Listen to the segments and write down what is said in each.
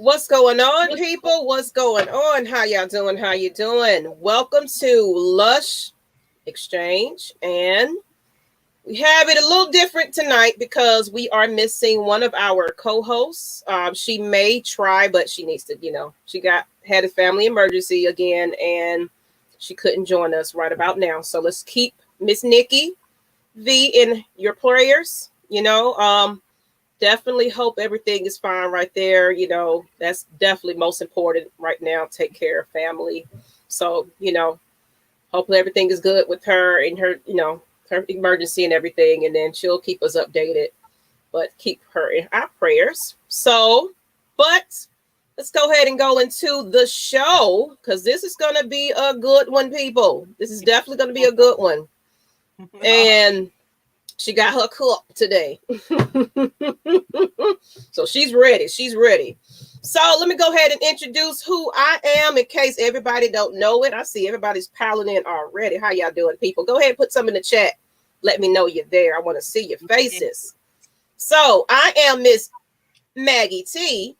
What's going on, people? What's going on? How y'all doing? How you doing? Welcome to Lush Exchange, and we have it a little different tonight because we are missing one of our co-hosts. She may try, but she needs to, she had a family emergency again, and she couldn't join us right about now. So let's keep Miss Nikki V in your prayers. Definitely hope everything is fine right there. That's definitely most important right now. Take care of family. So, hopefully everything is good with her and her, her emergency and everything. And then she'll keep us updated, but keep her in our prayers. So, but let's go ahead and go into the show because this is going to be a good one, people. This is definitely going to be a good one. And she got her cup today. So she's ready. She's ready. So let me go ahead and introduce who I am in case everybody don't know it. I see everybody's piling in already. How y'all doing, people? Go ahead and put some in the chat. Let me know you're there. I want to see your faces. So I am Miss Maggie T.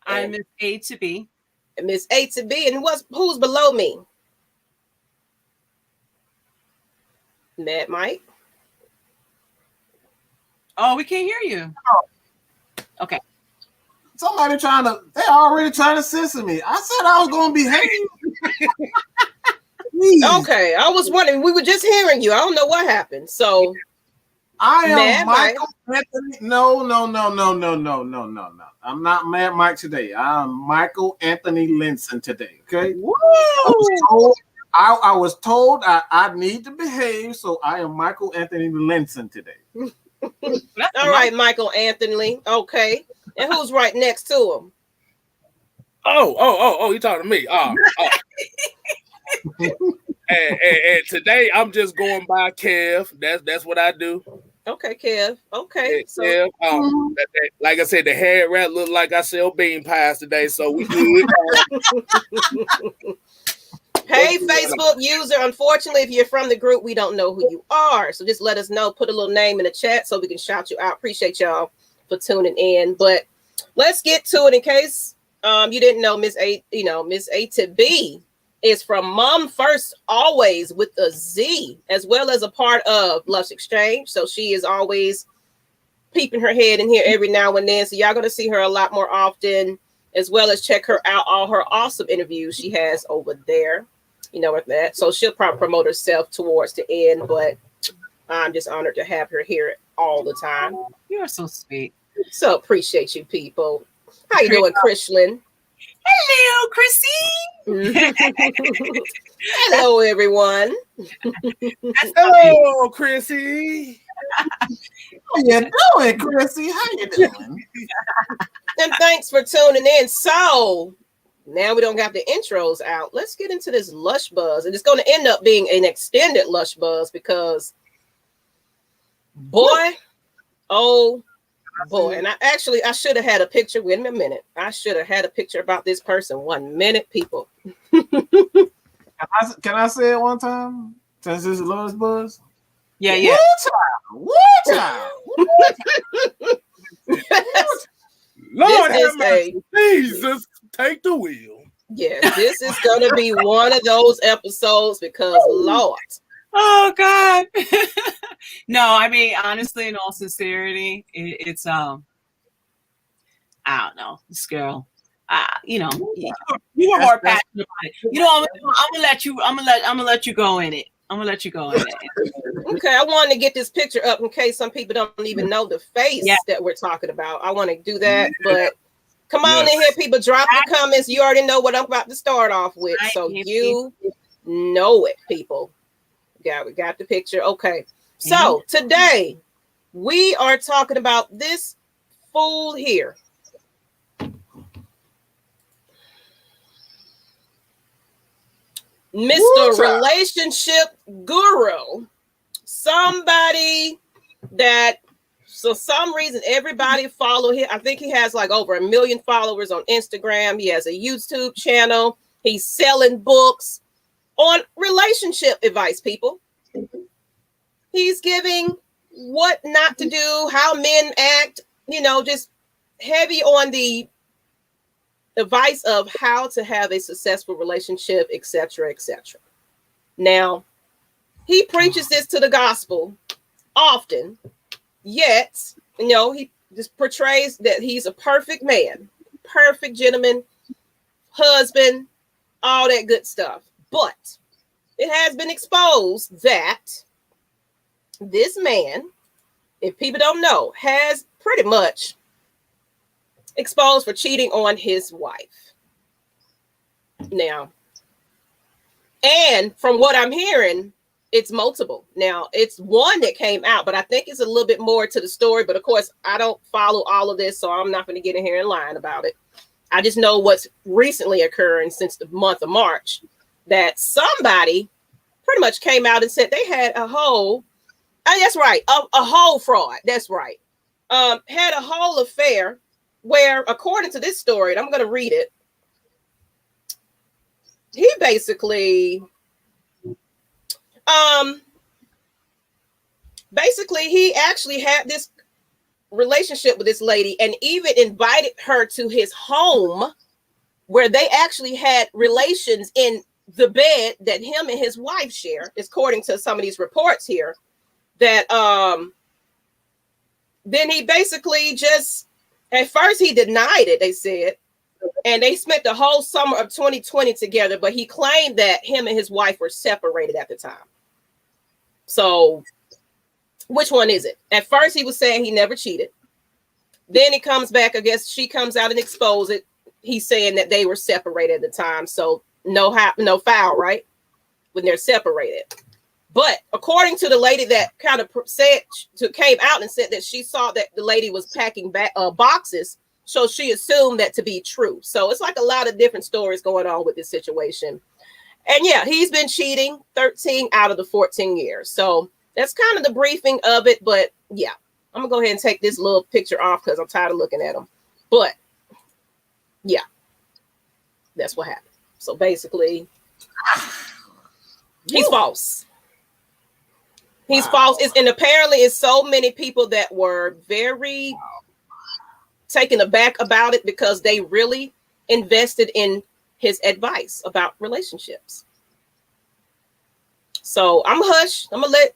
I'm Miss A to B. And Miss A to B. And who's below me? Mad Mike. Oh, we can't hear you. Okay. Somebody they already trying to censor me. I said I was going to behave. Okay, I was wondering. We were just hearing you. I don't know what happened. So I am Mad Michael Anthony. No. I'm not Mad Mike today. I'm Michael Anthony Linson today. Okay. Woo! I was told I need to behave, so I am Michael Anthony Linson today. All right, Michael Anthony. Okay. And who's right next to him? Oh, you talking to me. And today I'm just going by Kev. That's what I do. Okay, Kev. Okay. Kev. Like I said, the hair wrap look like I sell bean pies today, so we good. Hey, Facebook user, unfortunately, if you're from the group, we don't know who you are. So just let us know. Put a little name in the chat so we can shout you out. Appreciate y'all for tuning in. But let's get to it in case you didn't know. Miss A to B is from Mom First Alwayz with a Z, as well as a part of Lush Exchange. So she is always peeping her head in here every now and then. So y'all going to see her a lot more often, as well as check her out, all her awesome interviews she has over there. With that. So she'll probably promote herself towards the end, but I'm just honored to have her here all the time. You're so sweet. So appreciate you, people. How you doing, Krishlyn? Hello, Chrissy. Hello, everyone. Hello, Chrissy. How you doing, Chrissy? How you doing? And thanks for tuning in. So now we don't have the intros out. Let's get into this Lush buzz. And it's going to end up being an extended Lush buzz because boy, oh boy. And I should have had a picture. Wait a minute. I should have had a picture about this person. 1 minute, people. Can I say it one time? Since this is Lush buzz? Yeah. Woo child. Lord have mercy. Jesus, take the wheel. Yeah, this is going to be one of those episodes because Lord. Oh, God. No, I mean, honestly, in all sincerity, it's, I don't know, this girl, you were more passionate about it. I'm gonna let you go in it. Okay, I wanted to get this picture up in case some people don't even know the face that we're talking about. I want to do that, but come on in here, people. Drop the comments. You already know what I'm about to start off with, so you know it, people. Yeah, we got the picture. Okay, so today we are talking about this fool here. Mr. Relationship Guru, somebody that, for some reason, everybody follow him. I think he has like over 1 million followers on Instagram. He has a YouTube channel. He's selling books on relationship advice, people. He's giving what not to do, how men act, just heavy on the advice of how to have a successful relationship, etc., etc. Now, he preaches this to the gospel often, yet, he just portrays that he's a perfect man, perfect gentleman, husband, all that good stuff. But it has been exposed that this man, if people don't know, has pretty much exposed for cheating on his wife. Now, and from what I'm hearing, it's multiple. Now, it's one that came out, but I think it's a little bit more to the story. But of course, I don't follow all of this, so I'm not going to get in here and lying about it. I just know what's recently occurring since the month of March, that somebody pretty much came out and said they had a whole, that's right, a whole fraud. That's right. Had a whole affair where, according to this story, and I'm going to read it, he basically he actually had this relationship with this lady and even invited her to his home where they actually had relations in the bed that him and his wife share, according to some of these reports here, that then he basically just, at first he denied it, they said, and they spent the whole summer of 2020 together, but he claimed that him and his wife were separated at the time. So which one is it? At first he was saying he never cheated. Then it comes back, I guess she comes out and exposes it. He's saying that they were separated at the time. So no foul, right? When they're separated. But according to the lady that kind of came out and said that she saw that the lady was packing back boxes, so she assumed that to be true. So it's like a lot of different stories going on with this situation. And yeah, he's been cheating 13 out of the 14 years. So that's kind of the briefing of it. But yeah, I'm gonna go ahead and take this little picture off because I'm tired of looking at him. But yeah, that's what happened. So basically, he's false. He's false. And apparently it's so many people that were very taken aback about it because they really invested in his advice about relationships. So I'm hushed. I'm gonna let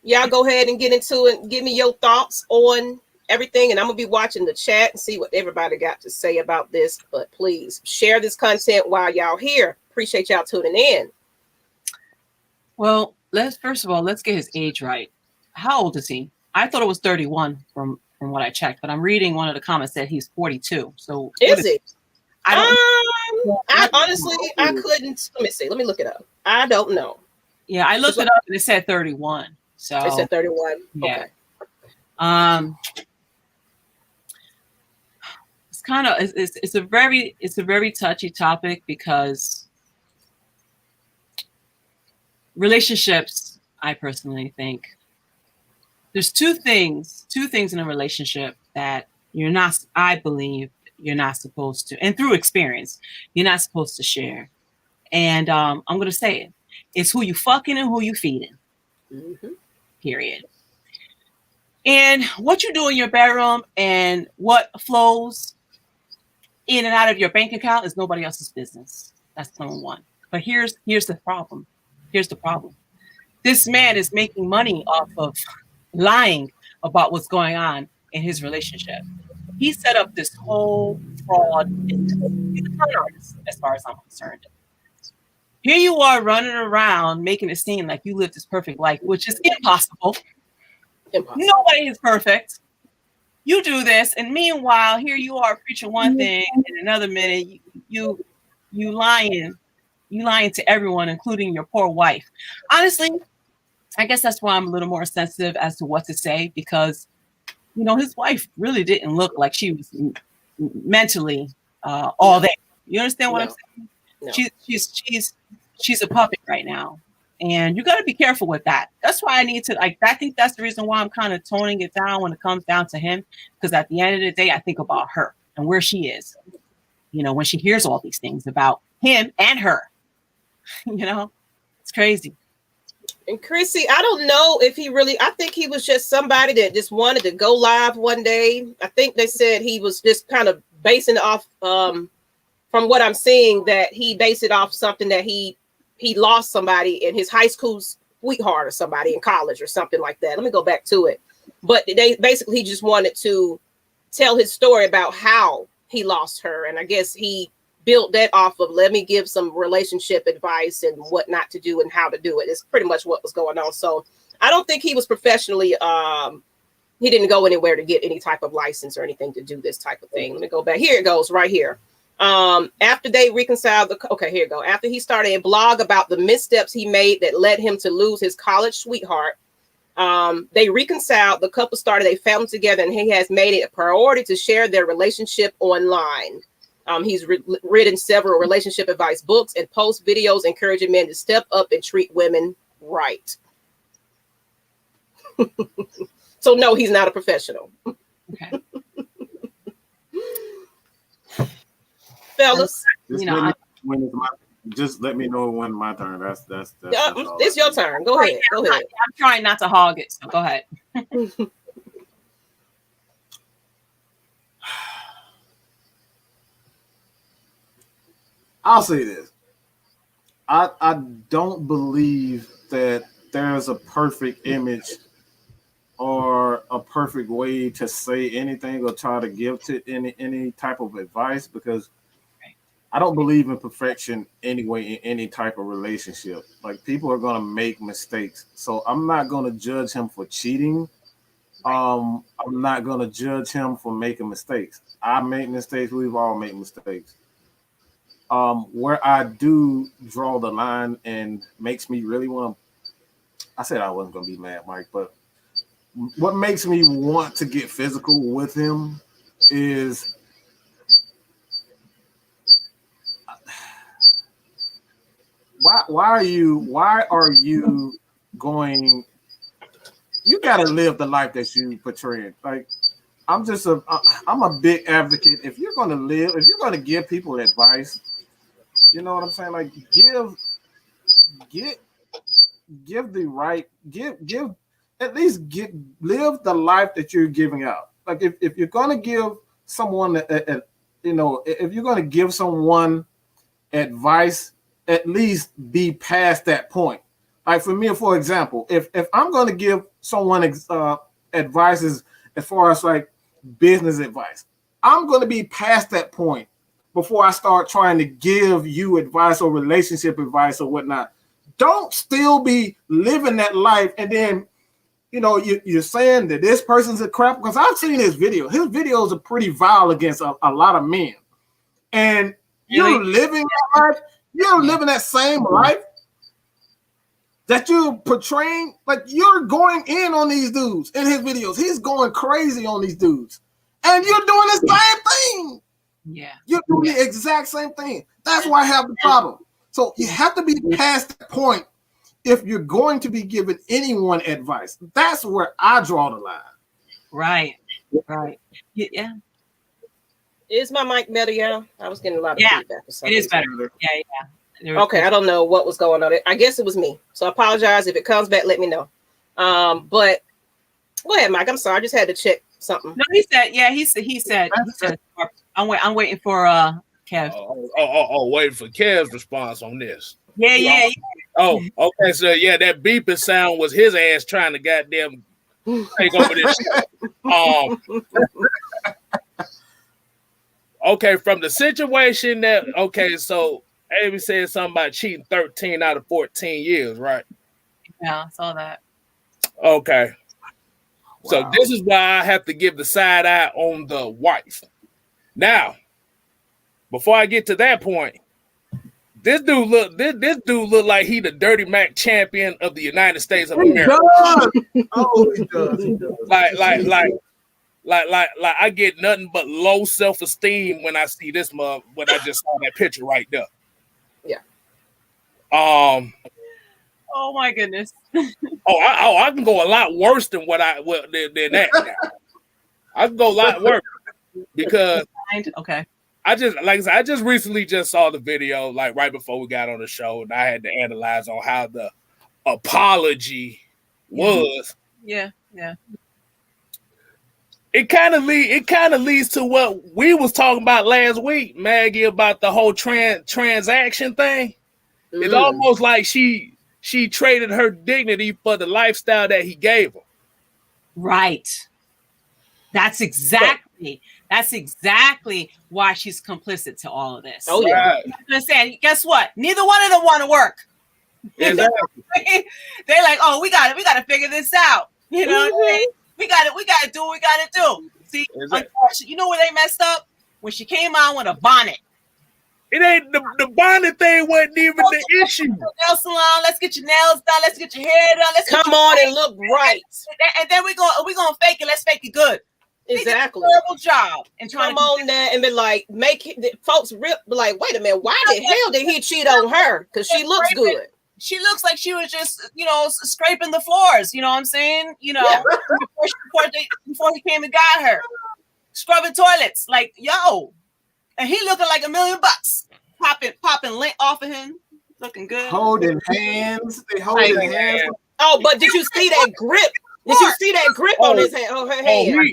y'all go ahead and get into it and give me your thoughts on everything, and I'm gonna be watching the chat and see what everybody got to say about this. But please share this content while y'all here. Appreciate y'all tuning in. Well, let's get his age right. How old is he? I thought it was 31 from what I checked, but I'm reading one of the comments that he's 42. So is it? I honestly couldn't. Let me see. Let me look it up. I don't know. Yeah, I looked it up and it said 31. So it said 31. Yeah. Okay. It's kind of it's a very touchy topic because relationships, I personally think there's two things in a relationship that I believe you're not supposed to, and through experience, you're not supposed to share. And I'm going to say it. It's who you fucking and who you feeding. Mm-hmm. Period. And what you do in your bedroom and what flows in and out of your bank account is nobody else's business. That's number one. But here's the problem. Here's the problem. This man is making money off of lying about what's going on in his relationship. He set up this whole fraud. He's a con artist, as far as I'm concerned. Here you are running around making it seem like you live this perfect life, which is impossible. Nobody is perfect. You do this, and meanwhile, here you are preaching one thing, and another minute you lying to everyone, including your poor wife. Honestly, I guess that's why I'm a little more sensitive as to what to say, because his wife really didn't look like she was mentally all there. You understand what I'm saying? No. She's a puppet right now, and you got to be careful with that. That's why I think that's the reason why I'm kind of toning it down when it comes down to him, because at the end of the day, I think about her and where she is. When she hears all these things about him and her, it's crazy. And Chrissy, I don't know if I think he was just somebody that just wanted to go live one day. I think they said he was just kind of basing it off from what I'm seeing, that he based it off something that he lost somebody in his high school sweetheart or somebody in college or something like that. Let me go back to it. But they basically just wanted to tell his story about how he lost her. And I guess he built that off of, let me give some relationship advice and what not to do and how to do it. It's pretty much what was going on. So I don't think he was professionally, he didn't go anywhere to get any type of license or anything to do this type of thing. Let me go back. Here it goes right here. After they reconciled okay, here you go. After he started a blog about the missteps he made that led him to lose his college sweetheart, they reconciled. The couple started a family together, and he has made it a priority to share their relationship online. He's written several relationship advice books and post videos encouraging men to step up and treat women right. So no, he's not a professional. Okay. Fellas, Just let me know when my turn. That's it's your turn. Go ahead. Go ahead. I'm trying not to hog it, so go ahead. I'll say this. I don't believe that there's a perfect image or a perfect way to say anything or try to give to any type of advice, because I don't believe in perfection anyway in any type of relationship. Like, people are going to make mistakes. So I'm not going to judge him for cheating. I'm not going to judge him for making mistakes. I make mistakes. We've all made mistakes. Where I do draw the line and makes me really want to, I said I wasn't going to be mad, Mike, but what makes me want to get physical with him is why are you going, you got to live the life that you portray. Like, I'm a big advocate. If you're going to give people advice, you know what I'm saying? Like, live the life that you're giving out. Like, if you're going to give someone, if you're going to give someone advice, at least be past that point. Like, for me, for example, if I'm going to give someone advice as far as like business advice, I'm going to be past that point before I start trying to give you advice or relationship advice or whatnot. Don't still be living that life and then, you're saying that this person's a crap, because I've seen his video. His videos are pretty vile against a lot of men. And you're living that life. You're living that same life that you're portraying. Like, you're going in on these dudes in his videos. He's going crazy on these dudes. And you're doing the same thing. Yeah. You're doing the exact same thing. That's why I have the problem. So you have to be past that point if you're going to be giving anyone advice. That's where I draw the line. Right. Yeah. Is my mic better, y'all? I was getting a lot of feedback. It is better. Yeah. Okay, I don't know what was going on. I guess it was me. So I apologize. If it comes back, let me know. But go ahead, Mike. I'm sorry. I just had to check something. No, he said, I'm waiting for Kev. Waiting for Kev's response on this. Yeah. Oh, okay. So yeah, that beeping sound was his ass trying to goddamn take over this shit. Okay, from the situation that, so Amy said something about cheating 13 out of 14 years, right? Yeah, I saw that. Okay. Wow. So this is why I have to give the side eye on the wife. Now, before I get to that point, this dude look like he the Dirty Mac champion of the United States of America. He does. Like I get nothing but low self-esteem when I see this when I just saw that picture right there. Yeah. Oh my goodness. I can go a lot worse than than that now. I can go a lot worse because I just recently just saw the video like right before we got on the show, and I had to analyze on how the apology was. Yeah. it kind of leads to what we was talking about last week, Maggie, about the whole transaction thing. It's almost like she traded her dignity for the lifestyle that he gave her. Right. That's exactly why she's complicit to all of this. Oh yeah. Right. Guess what? Neither one of them want to work. Exactly. They're like, oh, we got to figure this out. You know what I mean? We got to do what we got to do. See, unfortunately, you know where they messed up? When she came out with a bonnet. It ain't the bonnet thing wasn't even the issue. Nail salon, let's get your nails done, let's get your hair done, let's come on and look right. And then we're gonna fake it, let's fake it good. Exactly. Terrible job. And come on there and be like, folks rip like, wait a minute, why the hell did he cheat on her? Because she looks good. She looks like she was just, scraping the floors. You know what I'm saying? Before he came and got her, scrubbing toilets. Like, yo, and he looking like $1 million, popping lint off of him, looking good, holding hands. They holding hands. Oh, but did you see that grip? Did you see that grip on his hand? On her hand?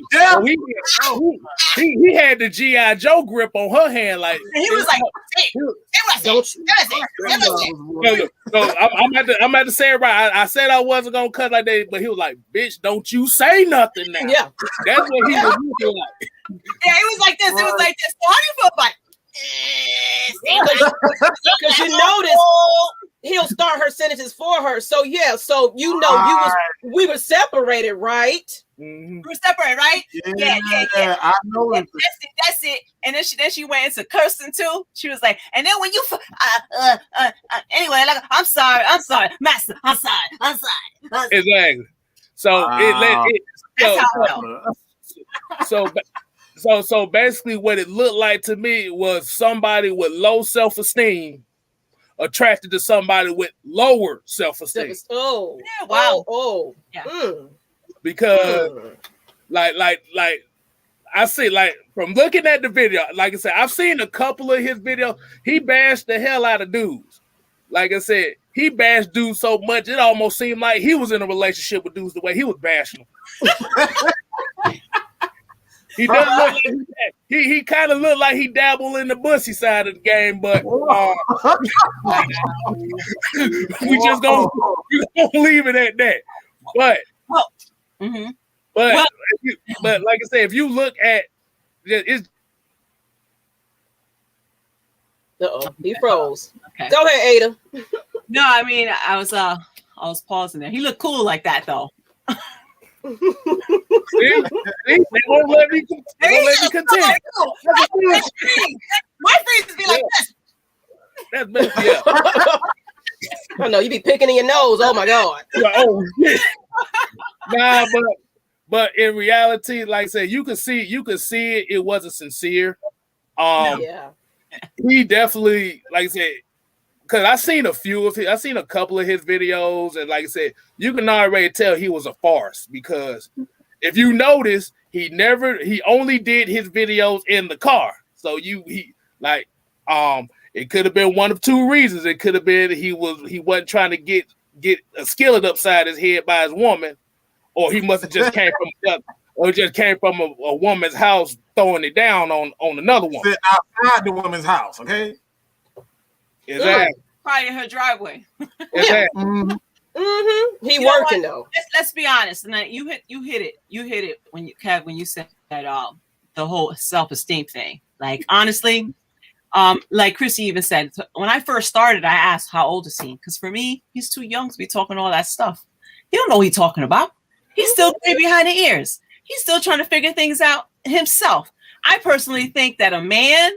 He had the G.I. Joe grip on her hand, like and he was like, I'm at to say it right. I said I wasn't gonna cut like that, but he was like, "Bitch, don't you say nothing now." Yeah, that's what he was looking like. Yeah, it was like this. It was like this. So how do you feel about because you notice he'll start her sentences for her. So yeah, so we were separated, right? Mm-hmm. We were separated, right? Yeah. I know it. That's it. And then she went into cursing too. She was like, and then when you anyway, like I'm sorry, master, I'm sorry. Exactly. So So basically what it looked like to me was somebody with low self-esteem attracted to somebody with lower self-esteem. Oh, yeah, wow. Oh. Yeah. Because like I see, like from looking at the video, like I said, I've seen a couple of his videos. He bashed the hell out of dudes. Like I said, he bashed dudes so much it almost seemed like he was in a relationship with dudes the way he was bashing them. He does look like he kind of looked like he dabbled in the bussy side of the game, but we just gonna leave it at that. But but like I said, if you look at it's he froze. Okay. Go ahead, Ada. No, I mean I was pausing there. He looked cool like that though. See, they won't let me continue. My face be like this. That's better, yeah. I know you be picking in your nose. Oh my god. Oh shit. Nah, but in reality, like I said, you could see it. It wasn't sincere. He definitely, like I said, because I seen a couple of his videos, and like I said, you can already tell he was a farce because if you notice, he only did his videos in the car. So it could have been one of two reasons. It could have been he wasn't trying to get a skillet upside his head by his woman, or he must have just came from a woman's house throwing it down on another woman. Sit outside the woman's house, okay? Exactly. Probably in her driveway. Exactly. Mm-hmm. He working though. Let's be honest. And you hit it when you said that the whole self-esteem thing. Like honestly, like Chrissy even said, when I first started, I asked how old is he? Because for me, he's too young to be talking all that stuff. He don't know what he's talking about. He's still behind the ears. He's still trying to figure things out himself. I personally think that a man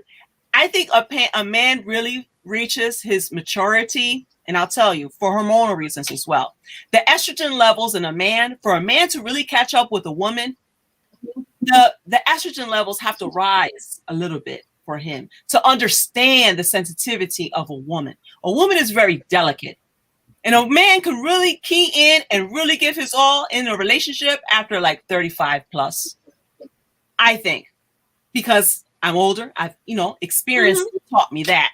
really reaches his maturity, and I'll tell you, for hormonal reasons as well. The estrogen levels in a man, for a man to really catch up with a woman, the estrogen levels have to rise a little bit for him to understand the sensitivity of a woman. A woman is very delicate. And a man can really key in and really give his all in a relationship after like 35 plus, I think, because I'm older. I've, experience taught me that.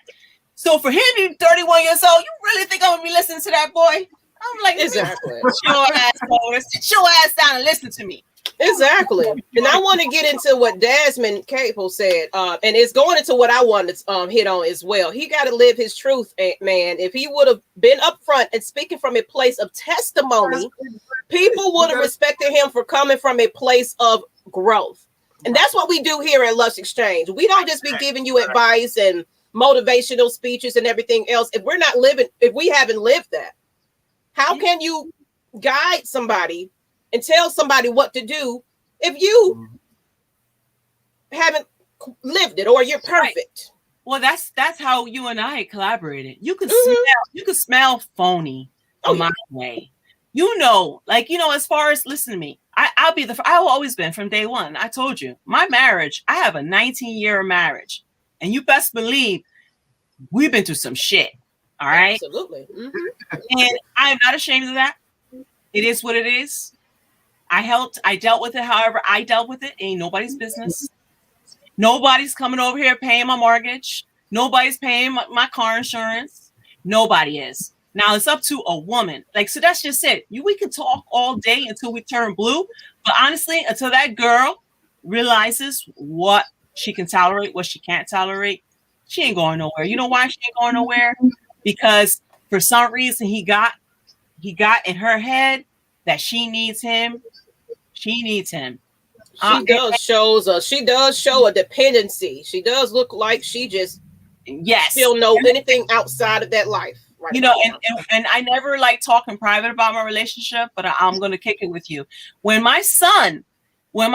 So for him to be 31 years old, you really think I'm going to be listening to that boy? I'm like, exactly. Sit your ass down and listen to me. Exactly. And I want to get into what Desmond Capel said, and it's going into what I wanted to hit on as well. He got to live his truth, man. If he would have been upfront and speaking from a place of testimony, people would have respected him for coming from a place of growth. And that's what we do here at Lush Exchange. We don't just be giving you advice and motivational speeches and everything else. If we're not living, if we haven't lived that, how can you guide somebody and tell somebody what to do if you haven't lived it or you're perfect? Right. Well, that's how you and I collaborated. You could smell phony a mile away. You know, like, you know, as far as, listen to me, I've always been from day one. I told you, my marriage, I have a 19-year marriage, and you best believe we've been through some shit. All right. Absolutely. And I'm not ashamed of that. It is what it is. I dealt with it however I dealt with it. Ain't nobody's business. Nobody's coming over here paying my mortgage. Nobody's paying my car insurance. Nobody is. Now it's up to a woman. Like, so that's just it. We can talk all day until we turn blue. But honestly, until that girl realizes what she can tolerate, what she can't tolerate, she ain't going nowhere. You know why she ain't going nowhere? Because for some reason he got in her head that she needs him. She needs him. She does show a dependency. She does look like she just still know anything outside of that life. Right, you know, and I never like talking private about my relationship, but I'm going to kick it with you. When my son was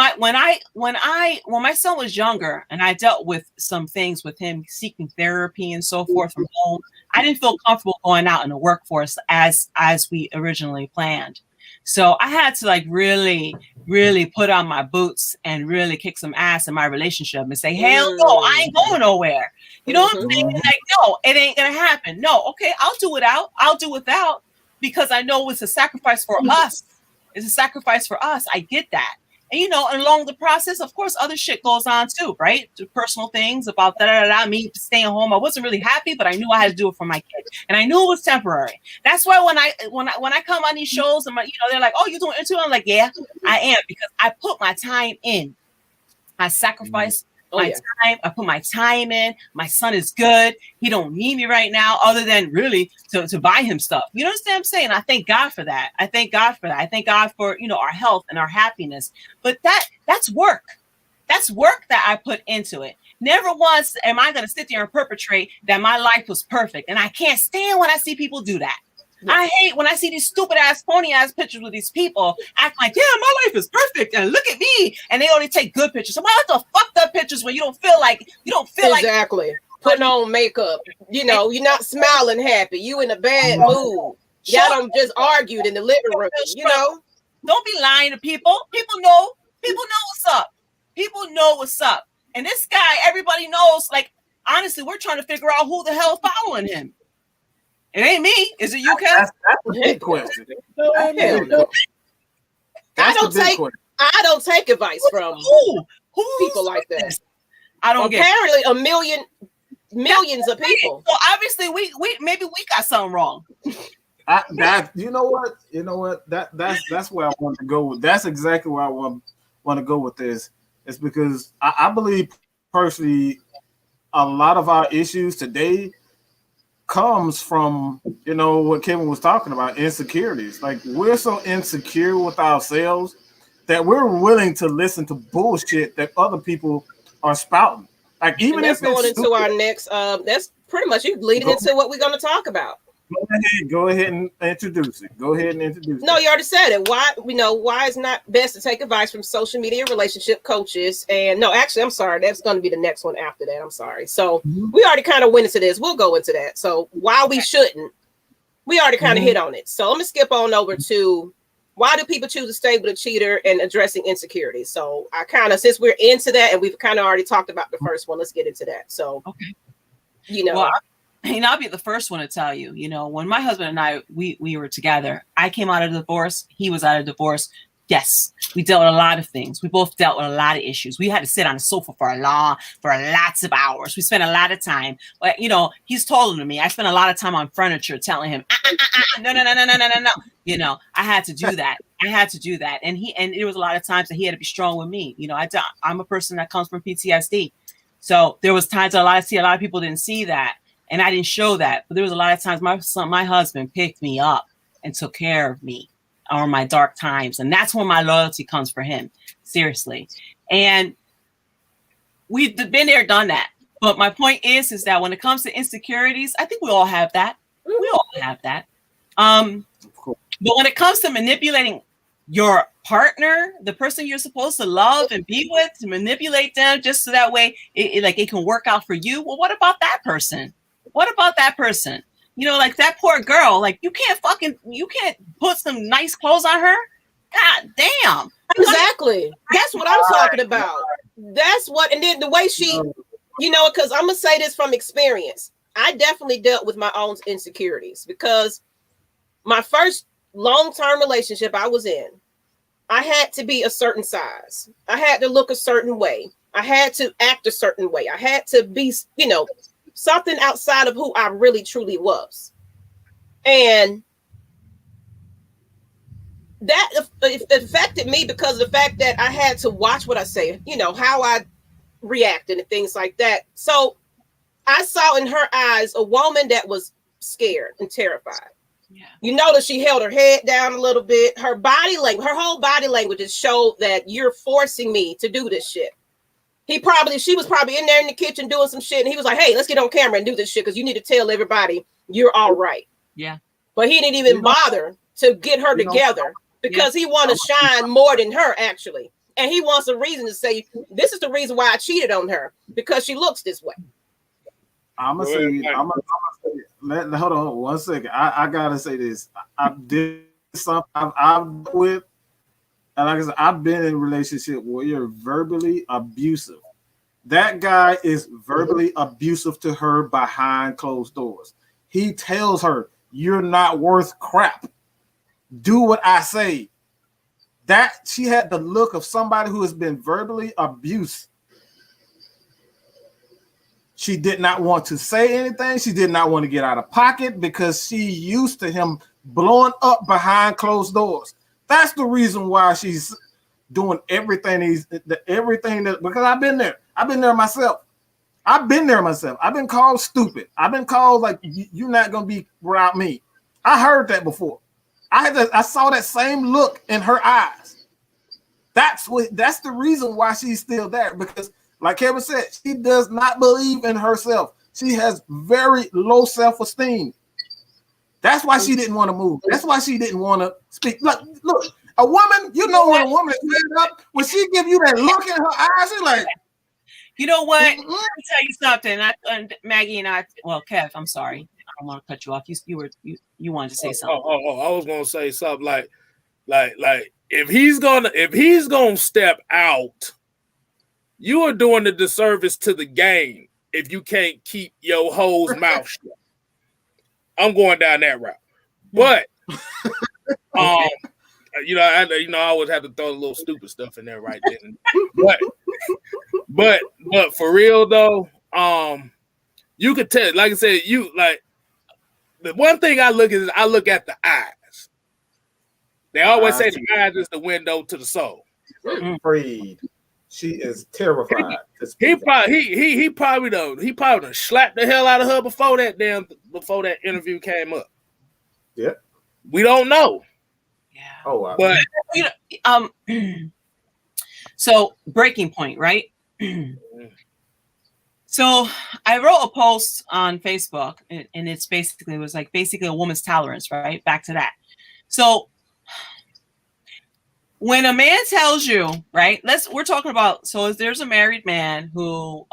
younger and I dealt with some things with him seeking therapy and so forth from home, I didn't feel comfortable going out in the workforce as we originally planned. So I had to like really, really put on my boots and really kick some ass in my relationship and say, hell no, I ain't going nowhere. You know what I'm saying? Like, no, it ain't going to happen. No, okay, I'll do without because I know it's a sacrifice for us. It's a sacrifice for us. I get that. And, you know, along the process, of course, other shit goes on too, right? Personal things about me staying home. I wasn't really happy, but I knew I had to do it for my kids, and I knew it was temporary. That's why when I come on these shows and they're like, "Oh, you're doing it too?" I'm like, "Yeah, I am," because I put my time in. I sacrificed my time. I put my time in. My son is good. He don't need me right now, other than really to buy him stuff. You understand what I'm saying? I thank God for that. I thank God for our health and our happiness. But that's work. That's work that I put into it. Never once am I going to sit there and perpetrate that my life was perfect. And I can't stand when I see people do that. I hate when I see these stupid ass, phony ass pictures with these people act like, yeah, my life is perfect and look at me, and they only take good pictures. So why the fucked up pictures when you don't feel exactly putting on makeup? You know, you're not smiling happy. You in a bad mood. Y'all don't just argued in the living room. You know, don't be lying to people. People know what's up. People know what's up. And this guy, everybody knows. Like, honestly, we're trying to figure out who the hell following him. It ain't me. Is it you, Kel? That's a big question. I don't take advice from people like that. I don't get apparently millions of people. So obviously we maybe we got something wrong. You know what? That's where I want to go with. That's exactly where I want to go with this. It's because I believe personally a lot of our issues today comes from, what Kevin was talking about, insecurities. Like, we're so insecure with ourselves that we're willing to listen to bullshit that other people are spouting. Like, even if it's going into our next that's pretty much you leading into what we're going to talk about. Go ahead and introduce it. No, you already said it. Why it's not best to take advice from social media relationship coaches. And no, actually, I'm sorry. That's going to be the next one after that. I'm sorry. So we already kind of went into this. We'll go into that. So why we shouldn't, we already kind of hit on it. So let me skip on over to why do people choose to stay with a cheater and addressing insecurities. So since we're into that and we've kind of already talked about the first one, let's get into that. So, Well, and I'll be the first one to tell you, when my husband and I, we were together, I came out of divorce. He was out of divorce Yes, we dealt with a lot of things. We both dealt with a lot of issues. We had to sit on the sofa for lots of hours. We spent a lot of time. But you know, he's taller than me. I spent a lot of time on furniture, telling him, no. You know, I had to do that. And it was a lot of times that he had to be strong with me. You know, I'm a person that comes from PTSD, so there was times a lot of people didn't see that, and I didn't show that. But there was a lot of times my husband picked me up and took care of me on my dark times. And that's where my loyalty comes for him. Seriously. And we've been there, done that. But my point is that when it comes to insecurities, I think we all have that. We all have that. But when it comes to manipulating your partner, the person you're supposed to love and be with, to manipulate them just so that way it can work out for you. Well, what about that person? What about that person? You know, like that poor girl, like you can't put some nice clothes on her. God damn. Exactly. That's what I'm talking about. That's what, and then the way she, you know, because I'm going to say this from experience. I definitely dealt with my own insecurities because my first long-term relationship I was in, I had to be a certain size. I had to look a certain way. I had to act a certain way. I had to be, you know, something outside of who I really truly was. And that affected me because of the fact that I had to watch what I say, you know, how I reacted and things like that. So I saw in her eyes a woman that was scared and terrified. Yeah. You notice she held her head down a little bit. Her body language, her whole body language just showed that you're forcing me to do this shit. She was probably in there in the kitchen doing some shit, and he was like, hey, let's get on camera and do this shit because you need to tell everybody you're all right. Yeah. But he didn't even bother to get her together because he wanted to shine more than her, actually. And he wants a reason to say, this is the reason why I cheated on her, because she looks this way. I'm gonna say, hold on 1 second. I gotta say this. I did something I've with. And like I said, I've been in a relationship where you're verbally abusive. That guy is verbally abusive to her behind closed doors. He tells her, you're not worth crap. Do what I say. That she had the look of somebody who has been verbally abused. She did not want to say anything. She did not want to get out of pocket because she used to him blowing up behind closed doors. That's the reason why she's doing everything because I've been there. I've been there myself. I've been called stupid. I've been called like you're not gonna be without me. I heard that before. I saw that same look in her eyes. That's the reason why she's still there, because like Kevin said, she does not believe in herself. She has very low self-esteem. That's why she didn't want to move. That's why she didn't want to speak. Look, a woman, you know when a woman is fed up, when she give you that look in her eyes, she's like, you know what? Let me tell you something. Maggie and I, well, Kev, I'm sorry. I don't want to cut you off. You wanted to say something. I was gonna say something like if he's gonna step out, you are doing a disservice to the game if you can't keep your hoe's mouth shut. I'm going down that route, but I always have to throw a little stupid stuff in there right then. But for real though, you could tell. Like I said, the one thing I look at the eyes. They always say the eyes is the window to the soul. Afraid. She is terrified. He probably done slapped the hell out of her before that interview came up. Yeah. We don't know. Yeah. Oh wow. But so breaking point, right? So I wrote a post on Facebook, and it was basically a woman's tolerance, right? Back to that. So when a man tells you, right, we're talking about, so there's a married man who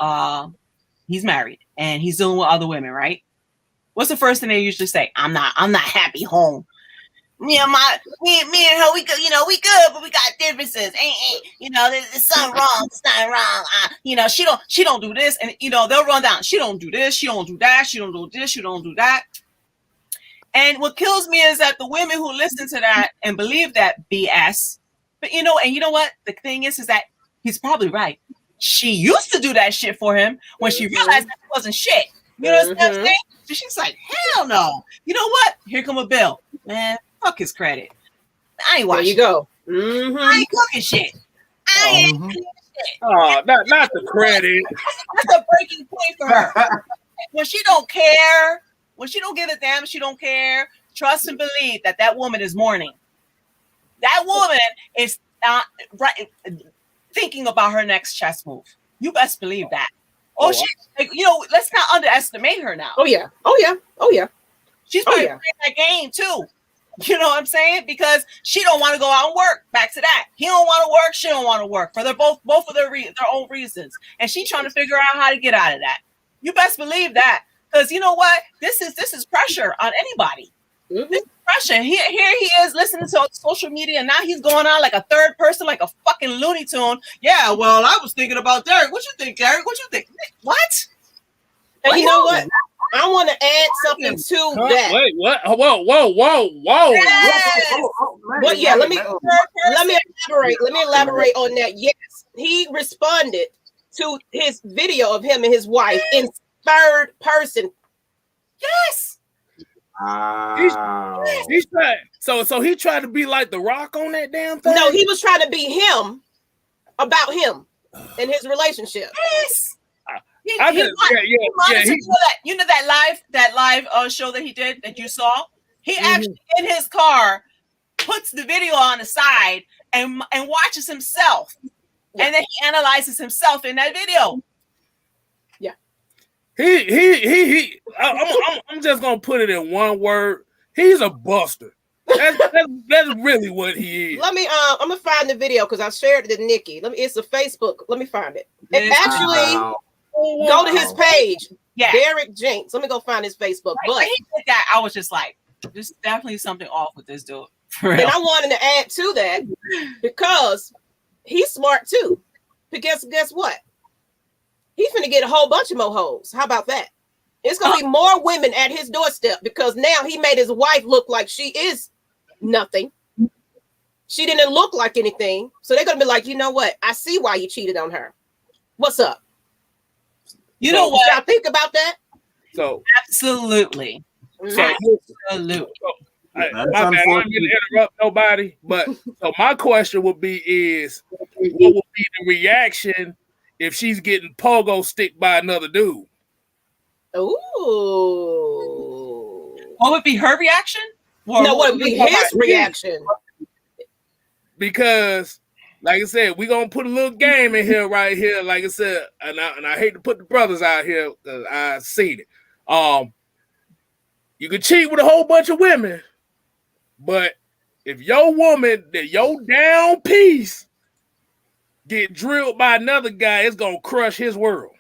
he's married and he's dealing with other women, right? What's the first thing they usually say? I'm not happy home. Me and her, we good, but we got differences. There's something wrong. It's not wrong. She don't do this, and they'll run down. She don't do this. She don't do that. She don't do this. She don't do that. And what kills me is that the women who listen to that and believe that BS, But you know, and you know what? The thing is that he's probably right. She used to do that shit for him when she realized that it wasn't shit. You know what I'm saying? So she's like, hell no. You know what? Here come a bill. Man, fuck his credit. I ain't watching. There you go. I ain't cooking shit. I ain't cooking shit. Oh, not the credit. That's a breaking point for her. When she don't care, when she don't give a damn, she don't care. Trust and believe that woman is mourning. That woman is not right, thinking about her next chess move. You best believe that. She, you know, let's not underestimate her now. Oh yeah. She's playing that game too. You know what I'm saying? Because she don't want to go out and work. Back to that. He don't want to work. She don't want to work for both of their own reasons. And she's trying to figure out how to get out of that. You best believe that. Because you know what? This is pressure on anybody. This is pressure. Here he is listening to social media, and now he's going on like a third person, like a fucking Looney Tune. Yeah, well, I was thinking about Derrick. What you think, Derrick? What you think? What? And you know what? I want to add something to that. Wait, what? Whoa. Yes. But yeah, let me elaborate. Let me elaborate on that. Yes, he responded to his video of him and his wife in third person. Yes. He's trying. So he tried to be like The Rock on that damn thing. No, he was trying to be him about him and his relationship. Yes. You know that live show that he did that you saw. He actually in his car puts the video on the side and watches himself, and then he analyzes himself in that video. I'm just gonna put it in one word. He's a buster. That's really what he is. Let me I'm gonna find the video because I shared it to Nikki. It's a Facebook. Let me find it. And actually go to his page. Yeah, Derrick Jaxn. Let me go find his Facebook. But when he did that, I was just like, there's definitely something off with this dude. And I wanted to add to that because he's smart too. Because guess what? He's gonna get a whole bunch of more hoes. How about that? It's gonna be more women at his doorstep because now he made his wife look like she is nothing. She didn't look like anything. So they're gonna be like, you know what? I see why you cheated on her. What's up? You know what? Y'all think about that? So absolutely. Absolutely. My bad, I didn't mean to interrupt nobody, but so my question would be is what would be the reaction if she's getting pogo stick by another dude? Ooh. What would be her reaction? No, what would be his reaction? Because, like I said, we're going to put a little game in here right here. Like I said, and I hate to put the brothers out here because I've seen it. You can cheat with a whole bunch of women, but if your woman, your down piece, get drilled by another guy, it's gonna crush his world.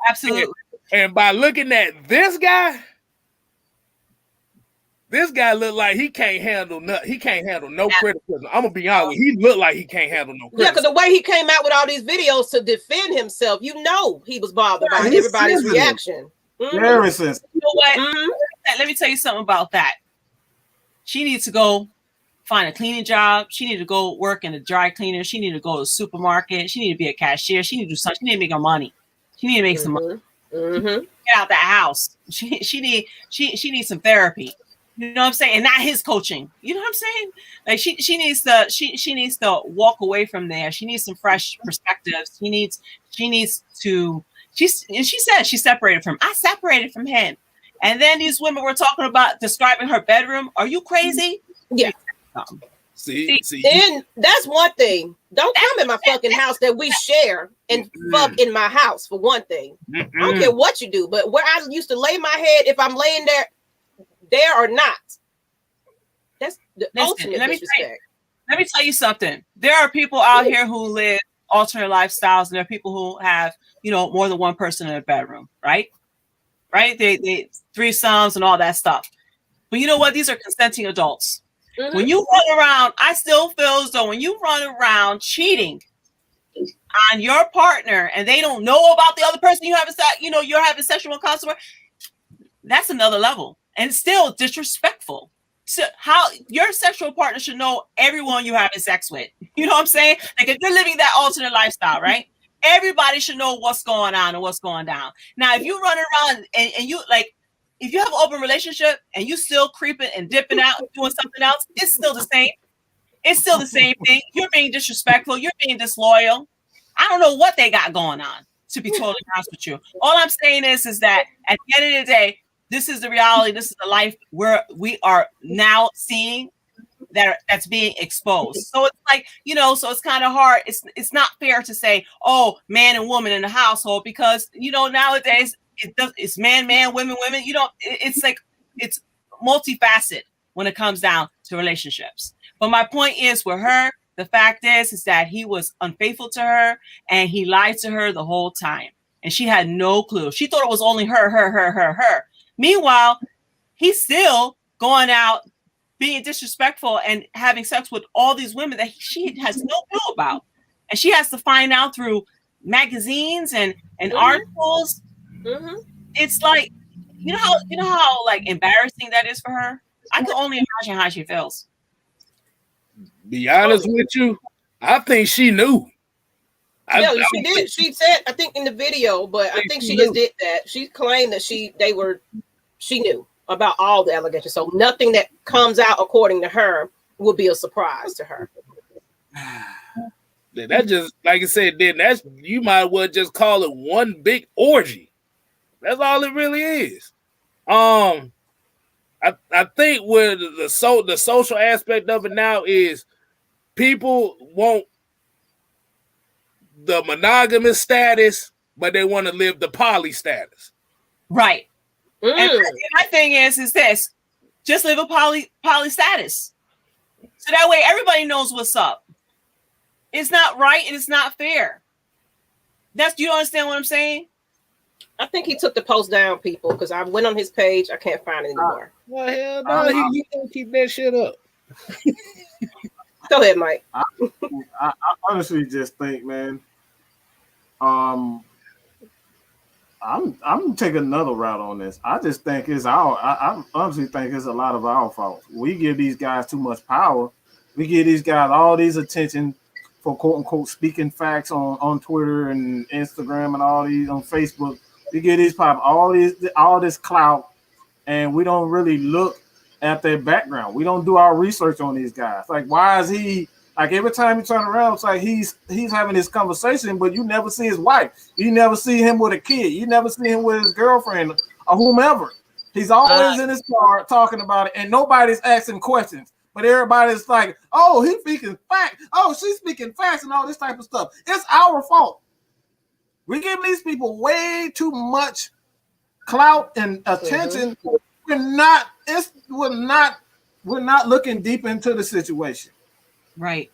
Absolutely. And by looking at this guy look like he can't handle nothing. He can't handle no criticism. I'm gonna be honest with you. He look like he can't handle no criticism. Yeah, because the way he came out with all these videos to defend himself, you know he was bothered by everybody's reaction. Very sensitive. You know what? Let me tell you something about that. She needs to go find a cleaning job. She need to go work in a dry cleaner. She need to go to the supermarket. She need to be a cashier. She need to do something. She need to make her money. She need to make some money. Get out that house. She needs some therapy. You know what I'm saying? And not his coaching. You know what I'm saying? Like she needs to walk away from there. She needs some fresh perspectives. She said she separated from him. I separated from him. And then these women were talking about describing her bedroom. Are you crazy? Yeah. See. And that's one thing. Don't come in my fucking house that we share and fuck in my house, for one thing. I don't care what you do, but where I used to lay my head, if I'm laying there or not, that's the ultimate disrespect. Let me tell you something. There are people out here who live alternate lifestyles, and there are people who have, more than one person in a bedroom, right? They threesomes and all that stuff. But you know what? These are consenting adults. When you run around, I still feel as though when you run around cheating on your partner and they don't know about the other person you're having sexual encounters with, that's another level. And still disrespectful So how your sexual partner should know everyone you're having sex with. You know what I'm saying? Like if you're living that alternate lifestyle, right? Everybody should know what's going on and what's going down. Now, if you run around and you like, if you have an open relationship and you still creeping and dipping out and doing something else, it's still the same. It's still the same thing. You're being disrespectful. You're being disloyal. I don't know what they got going on, to be totally honest with you. All I'm saying is that at the end of the day, this is the reality. This is the life where we are now seeing that's being exposed. So it's like, you know, so it's kind of hard. It's not fair to say, oh, man and woman in the household, because, you know, nowadays it's man, women. You know, it's like, it's multifaceted when it comes down to relationships. But my point is with her, the fact is that he was unfaithful to her and he lied to her the whole time. And she had no clue. She thought it was only her. Meanwhile, he's still going out being disrespectful and having sex with all these women that she has no clue about. And she has to find out through magazines and articles. Mm-hmm. It's like, you know how like embarrassing that is for her? I can only imagine how she feels. Be honest with you, I think she knew. She did. She said, I think in the video, but I think she just did that. She claimed that she knew about all the allegations. So nothing that comes out according to her will be a surprise to her. That just, like I said, then you might as well just call it one big orgy. That's all it really is. I think where the social aspect of it now is people want the monogamous status, but they want to live the poly status. Right. And my thing is this: just live a poly status, so that way everybody knows what's up. It's not right and it's not fair. Do you understand what I'm saying? I think he took the post down, people, because I went on his page. I can't find it anymore. Well, hell no, he can't keep that shit up. Go ahead, Mike. I honestly just think, man, I'm taking another route on this. I just think I honestly think it's a lot of our fault. We give these guys too much power. We give these guys all these attention for quote unquote speaking facts on Twitter and Instagram and all these on Facebook. We give these pop all this clout, and we don't really look at their background. We don't do our research on these guys. Like, why is he? Like every time you turn around, it's like he's having this conversation, but you never see his wife. You never see him with a kid. You never see him with his girlfriend or whomever. He's always in his car talking about it, and nobody's asking questions. But everybody's like, "Oh, he's speaking facts. Oh, she's speaking facts, and all this type of stuff." It's our fault. We give these people way too much clout and attention. We're not looking deep into the situation. Right.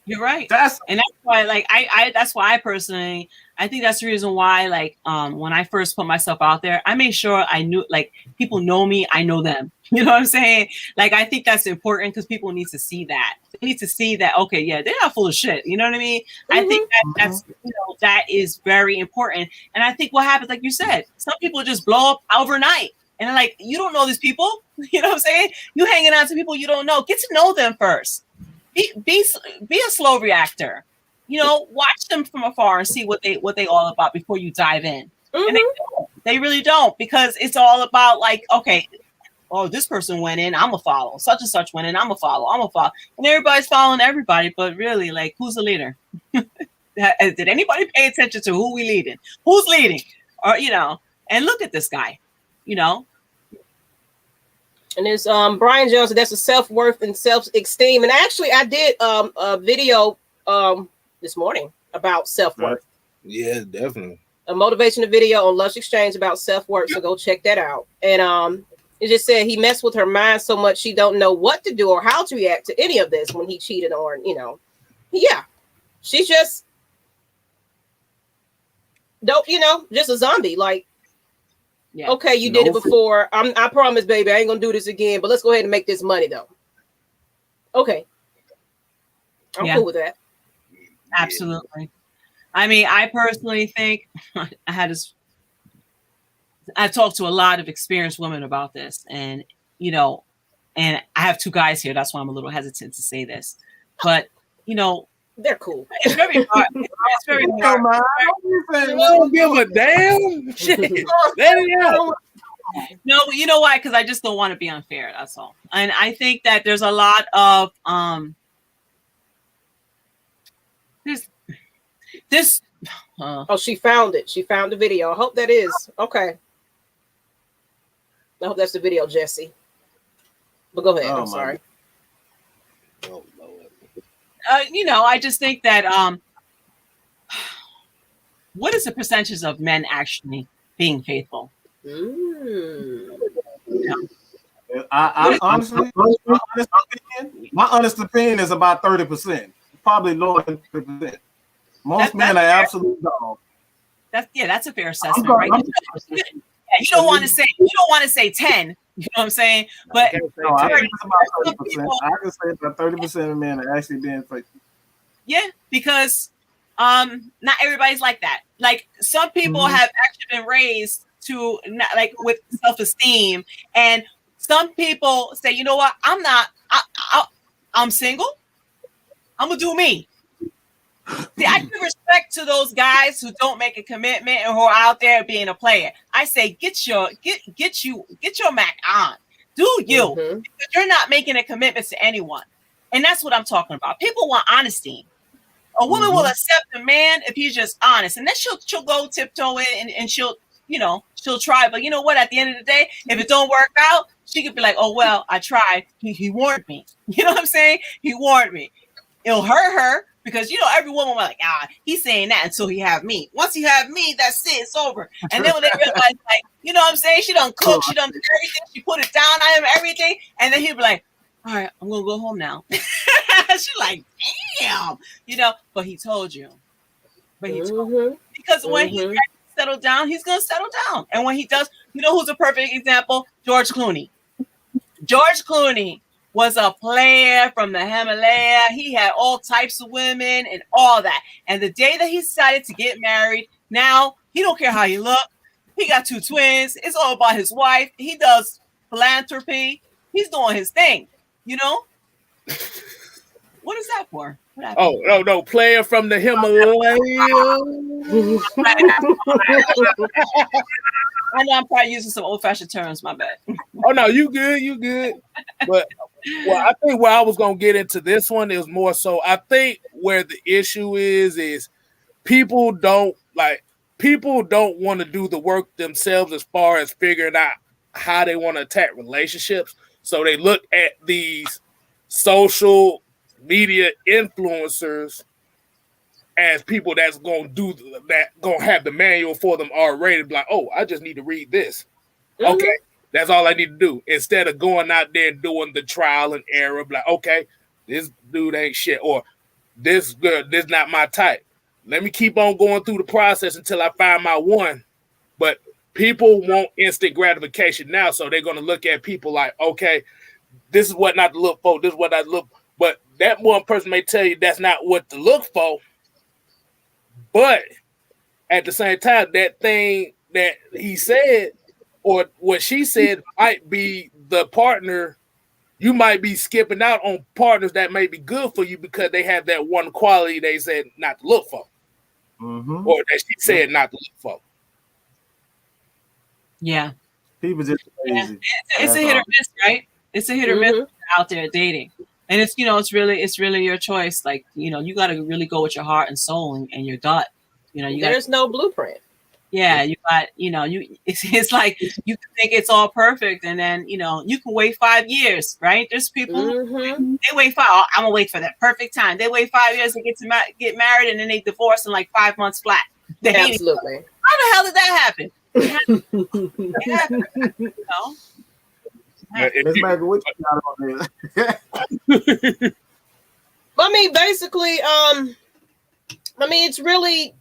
You're right. And that's why, like, that's why I personally, I think that's the reason why, like, when I first put myself out there, I made sure I knew, like, people know me, I know them. You know what I'm saying? Like, I think that's important because people need to see that. They need to see that, okay, yeah, they're not full of shit. You know what I mean? Mm-hmm. I think that's, you know, that is very important. And I think what happens, like you said, some people just blow up overnight. And like, you don't know these people. You know what I'm saying? You hanging out to people you don't know. Get to know them first. Be a slow reactor. You know, watch them from afar and see what they all about before you dive in. Mm-hmm. And they really don't, because it's all about like, okay, oh, this person went in, I'm a follow. Such and such went in, I'm a follow. And everybody's following everybody, but really, like, who's the leader? Did anybody pay attention to who we leading? Who's leading? Or, you know, and look at this guy, you know. And there's Brian Jones, that's a self-worth and self-esteem. And actually, I did a video this morning about self-worth. Yeah, definitely. A motivational video on Lush Exchange about self-worth. So go check that out. And it just said he messed with her mind so much she don't know what to do or how to react to any of this when he cheated on, you know. Yeah. She's just dope, you know, just a zombie. Like, yeah. Okay, you did it before. I promise, baby, I ain't gonna do this again. But let's go ahead and make this money, though. Okay, I'm cool with that. Absolutely. I mean, I personally think I've talked to a lot of experienced women about this, and you know, and I have two guys here. That's why I'm a little hesitant to say this, but you know, they're cool. It's very hard. It's very hard. I don't give a damn. Shit. Let it out. No, you know why? Because I just don't want to be unfair. That's all. And I think that there's a lot of this. Oh, she found it. She found the video. I hope that is okay. I hope that's the video, Jesse. But go ahead. I'm sorry. Oh, Lord. You know, I just think that what is the percentage of men actually being faithful? I honestly, my honest opinion is about 30%, probably lower than 30%. Most men are absolute dogs. That's a fair assessment, right? You don't want to say 10. You know what I'm saying? But I think it's about 30%. I can say that 30% of men are actually being faithful. Yeah, because not everybody's like that. Like some people have actually been raised to not, like with self-esteem, and some people say, you know what, I'm single, I'm gonna do me. See, I give respect to those guys who don't make a commitment and who are out there being a player. I say, get your Mac on, do you, because you're not making a commitment to anyone, and that's what I'm talking about. People want honesty. A woman will accept a man if he's just honest, and then she'll go tiptoe in and she'll try. But you know what? At the end of the day, if it don't work out, she could be like, "Oh well, I tried. He warned me." You know what I'm saying? He warned me. It'll hurt her because every woman will be like, he's saying that until he have me. Once he have me, that's it. It's over. And then when they realize, like, you know what I'm saying? She done cook. She done do everything. She put it down on him, everything. And then he'll be like, "All right, I'm gonna go home now." She's like, "Damn," but he told you. But he told you. Because when he settle down, he's gonna settle down. And when he does, who's a perfect example? George Clooney. George Clooney was a player from the Himalaya. He had all types of women and all that. And the day that he decided to get married, now he don't care how he look. He got 2 twins. It's all about his wife. He does philanthropy. He's doing his thing. What is that for? Oh, no, player from the Himalaya. I know I'm probably using some old-fashioned terms. My bad. Oh no, you good. But I think where I was gonna get into this one is more so. I think where the issue is people don't want to do the work themselves as far as figuring out how they want to attack relationships. So they look at these social media influencers as people that's gonna have the manual for them already. Be like, oh, I just need to read this. Okay, that's all I need to do. Instead of going out there and doing the trial and error, be like, okay, this dude ain't shit, or this girl, this not my type. Let me keep on going through the process until I find my one. But people want instant gratification now, so they're gonna look at people like, okay, this is what not to look for. This is what I look. But that one person may tell you that's not what to look for. But at the same time, that thing that he said or what she said might be the partner. You might be skipping out on partners that may be good for you because they have that one quality they said not to look for. Or that she said not to look for. Yeah. People just crazy. It's a hit or miss, right? It's a hit or miss out there dating. And it's it's really your choice. Like, you got to really go with your heart and soul and your gut. There's no blueprint. Yeah, you got, it's like you can think it's all perfect, and then you can wait 5 years, right? There's people they wait 5. Oh, I'm gonna wait for that perfect time. They wait 5 years to get married, and then they divorce in like 5 months flat. Absolutely. How the hell did that happen? It happened. Let's make what you got on there. I mean, basically, it's really,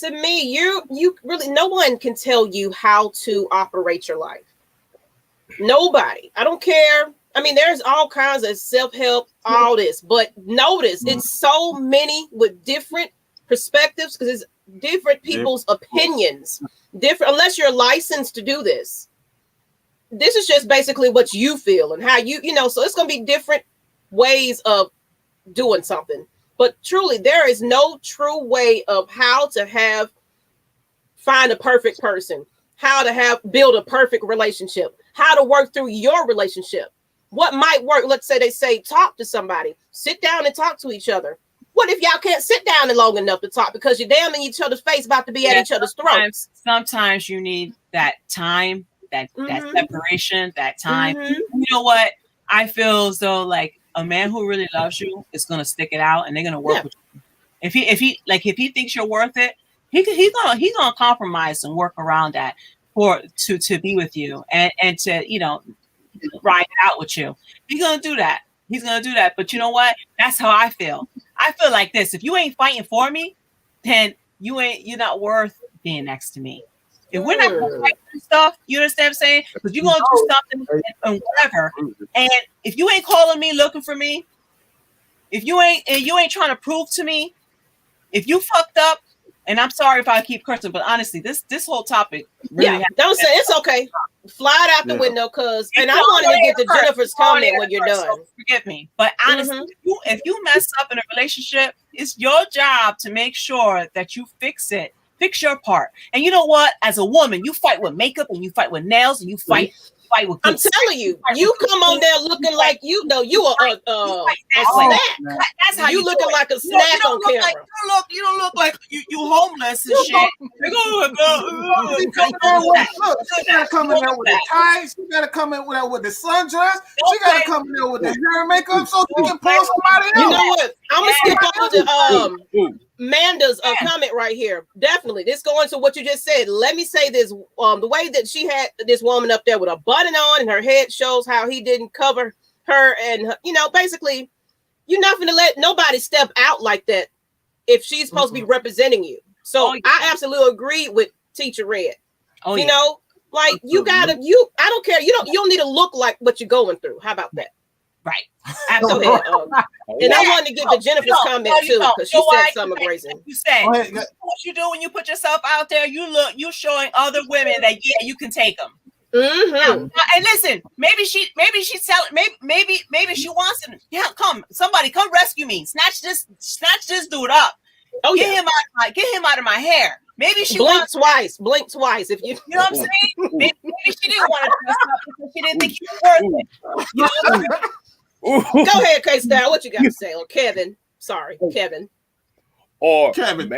to me, you really, no one can tell you how to operate your life. Nobody. I don't care. I mean, there's all kinds of self-help, all this, but notice it's so many with different perspectives because it's different people's opinions. Different, unless you're licensed to do this. this is just basically what you feel and how you know, so it's going to be different ways of doing something. But truly, there is no true way of how to find a perfect person, how to build a perfect relationship, how to work through your relationship. What might work? Let's say they say talk to somebody, sit down and talk to each other. What if y'all can't sit down long enough to talk because you're damn in each other's face, about to be at each other's throats? Sometimes you need that time, that separation, that time. You know what? I feel as though like a man who really loves you is gonna stick it out, and they're gonna work with you. If he thinks you're worth it, he's gonna compromise and work around that to be with you and to ride it out with you. He's gonna do that. He's gonna do that. But you know what? That's how I feel. I feel like this. If you ain't fighting for me, then you're not worth being next to me. If we're not gonna fight for stuff, you understand what I'm saying? Because you're gonna do something and whatever. And if you ain't calling me, looking for me, if you ain't trying to prove to me, if you fucked up, and I'm sorry if I keep cursing, but honestly, this whole topic really don't say it's okay. Fly it out the window, cause and I wanted to get to Jennifer's comment when you're done. So forgive me, but honestly, if you mess up in a relationship, it's your job to make sure that you fix it. Fix your part. And you know what? As a woman, you fight with makeup and you fight with nails and you fight with. I'm telling you, you come on there looking like you are a snack. That's how you looking like a snack on camera. You don't look like you homeless and shit. She gotta come in there with the ties. She gotta come in there with the sundress. She gotta come in there with the hair and makeup so she can pull somebody else. You know what? I'm gonna skip over to Manda's comment right here. Definitely, this going to what you just said. Let me say this: the way that she had this woman up there with a button on and her head shows how he didn't cover her, and basically, you're not going to let nobody step out like that if she's supposed to be representing you. So I absolutely agree with Teacher Red. You gotta. I don't care. You don't need to look like what you're going through. How about that? Right. Absolutely. And I wanted to get to Jennifer's comment too, because she said something crazy. You said what you do when you put yourself out there, you showing other women that you can take them. And listen, maybe she's telling, maybe she wants him. Yeah, somebody come rescue me. Snatch this dude up. Get him out of my hair. Maybe she blink twice. If you know what I'm saying. Maybe she didn't want to dress up because she didn't think he was worth it. You know what I'm saying? Go ahead, K-Style. What you got to say? Or Kevin. Sorry, Kevin. Or Kevin.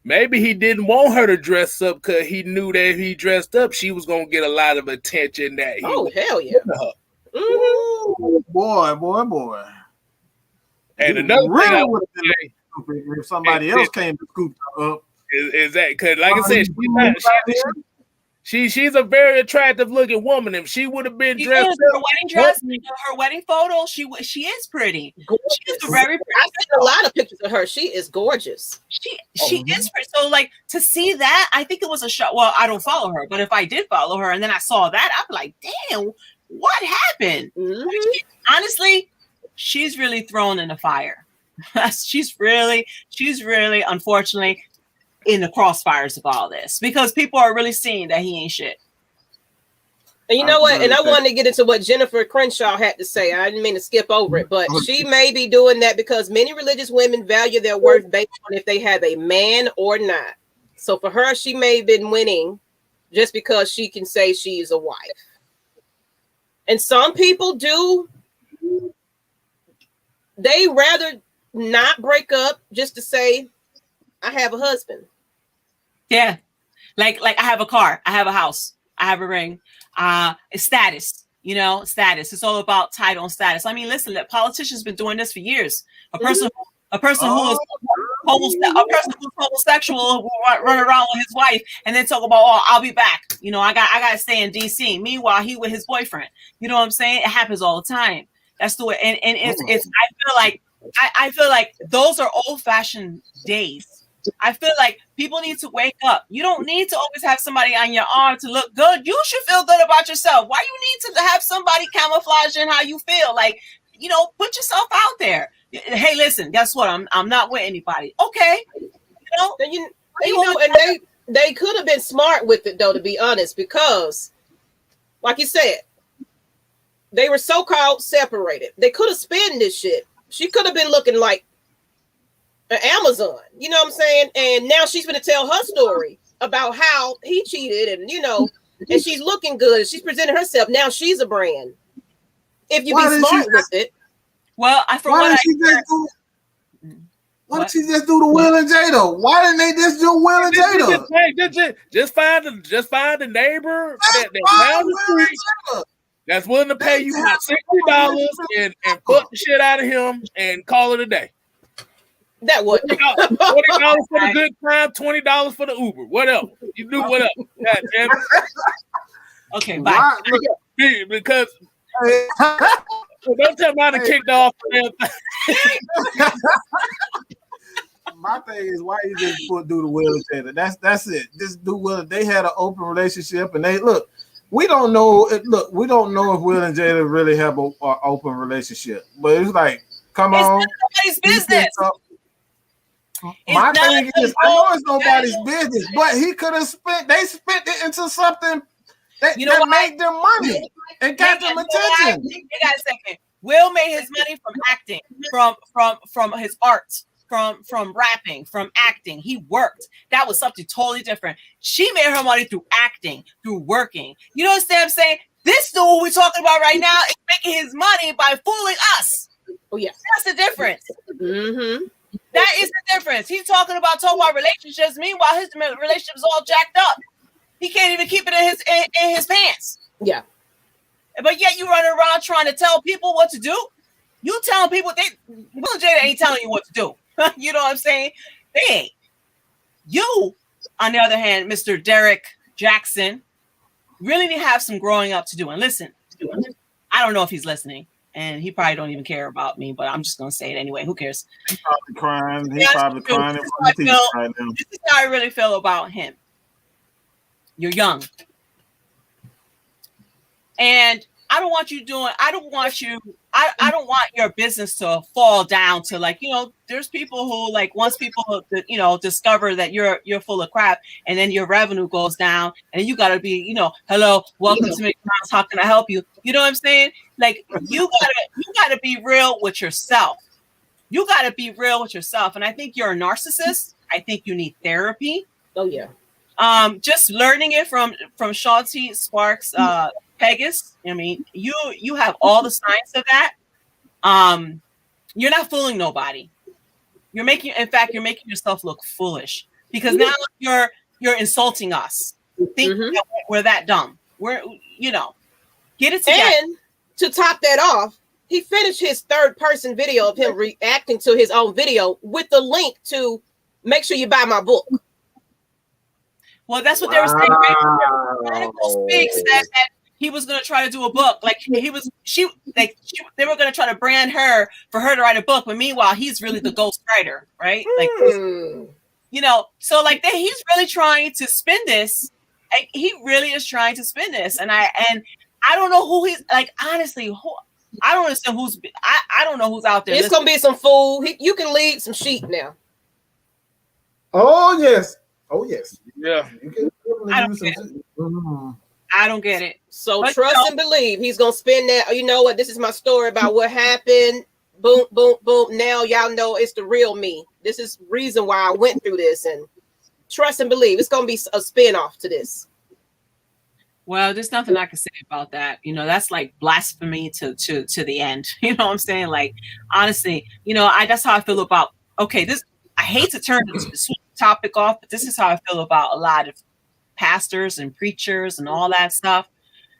Maybe he didn't want her to dress up because he knew that if he dressed up, she was gonna get a lot of attention. Hell yeah! Boy. And another thing I would say, if somebody else came to scoop her up, is that because, like I said, she's a very attractive looking woman. If she would have been dressed up, her wedding dress, her wedding photo, she is pretty. Gorgeous. She is very pretty. I've seen a lot of pictures of her. She is gorgeous. She is pretty. So like to see that, I think it was a shot. Well, I don't follow her, but if I did follow her and then I saw that, I'd be like, damn, what happened? Honestly, she's really thrown in the fire. she's really, unfortunately, in the crossfires of all this because people are really seeing that he ain't shit. And you know what? And I wanted to get into what Jennifer Crenshaw had to say. I didn't mean to skip over it, but she may be doing that because many religious women value their worth based on if they have a man or not. So for her, she may have been winning just because she can say she is a wife. And some people do. They rather not break up just to say, I have a husband. Yeah. Like I have a car, I have a house, I have a ring. It's status, status. It's all about title and status. I mean, listen, that politicians been doing this for years. A person who's homosexual will run around with his wife and then talk about, I'll be back. I gotta stay in DC. Meanwhile, he with his boyfriend. You know what I'm saying? It happens all the time. That's the way. And it's I feel like those are old-fashioned days. I feel like people need to wake up. You don't need to always have somebody on your arm to look good. You should feel good about yourself. Why you need to have somebody camouflage in how you feel? Like, put yourself out there. Hey, listen, guess what? I'm not with anybody. Okay. And they could have been smart with it though, to be honest, because like you said, they were so-called separated. They could have spent this shit. She could have been looking like an Amazon. You know what I'm saying? And now she's going to tell her story about how he cheated, and and she's looking good. She's presenting herself. Now she's a brand. If you be smart with it. Well, why did she just do the Will and Jada? Why didn't they just do Will and Jada? Just find the neighbor that down the street that's willing to pay you $60 and fuck the shit out of him and call it a day. That would $40 for the good time, $20 for the Uber. What else? You do what else? God damn it. Okay, bye. Because don't tell me I kicked off. My thing is, why you just do the Will and Jada? That's it. Just do Will. They had an open relationship, and they look. We don't know. We don't know if Will and Jada really have an open relationship. But it's like, come on, nobody's business. My thing is, I know it's nobody's business, but he could have spent. They spent it into something that made them money and got them attention. You got a second. Will made his money from acting, from his art, from rapping, from acting. He worked. That was something totally different. She made her money through acting, through working. You know what I'm saying? This dude we're talking about right now is making his money by fooling us. Oh yeah, that's the difference. Mm-hmm. That is the difference. He's talking about relationships. Meanwhile, his relationship is all jacked up. He can't even keep it in his pants. Yeah. But yet you run around trying to tell people what to do. You telling people Will and Jada ain't telling you what to do. You know what I'm saying? They ain't. You, on the other hand, Mr. Derrick Jaxn, really need to have some growing up to do. And listen, I don't know if he's listening. And he probably don't even care about me, but I'm just gonna say it anyway. Who cares? He's probably crying. He's probably crying. This is how I really feel about him. You're young, and I don't want your business to fall down to there's people who once people discover that you're full of crap, and then your revenue goes down, and you gotta be hello, welcome to McDonald's, how can I help you? You know what I'm saying? You gotta be real with yourself. You gotta be real with yourself, and I think you're a narcissist. I think you need therapy. Oh yeah. Just learning it from Shawty Sparks, Pegasus. I mean, you have all the signs of that. You're not fooling nobody. You're making yourself look foolish because now you're insulting us. Think that we're that dumb. Get it together. And to top that off, he finished his third-person video of him reacting to his own video with the link to make sure you buy my book. Well, that's what they were saying. Article speaks that he was going to try to do a book. They were going to try to brand her for her to write a book, but meanwhile, he's really the ghostwriter, right? So he's really trying to spin this. He really is trying to spin this, and I don't know who he's honestly. I don't understand who's. I don't know who's out there. It's gonna be some fool. You can lead some sheep now. Oh yes. Oh yes. Yeah. I don't get it. So but trust and believe. He's gonna spin that. You know what? This is my story about what happened. Boom, boom, boom. Now y'all know it's the real me. This is reason why I went through this. And trust and believe. It's gonna be a spin-off to this. Well, there's nothing I can say about that. That's like blasphemy to the end. You know what I'm saying? Honestly, that's how I feel about. Okay, this. I hate to turn this topic off, but this is how I feel about a lot of pastors and preachers and all that stuff.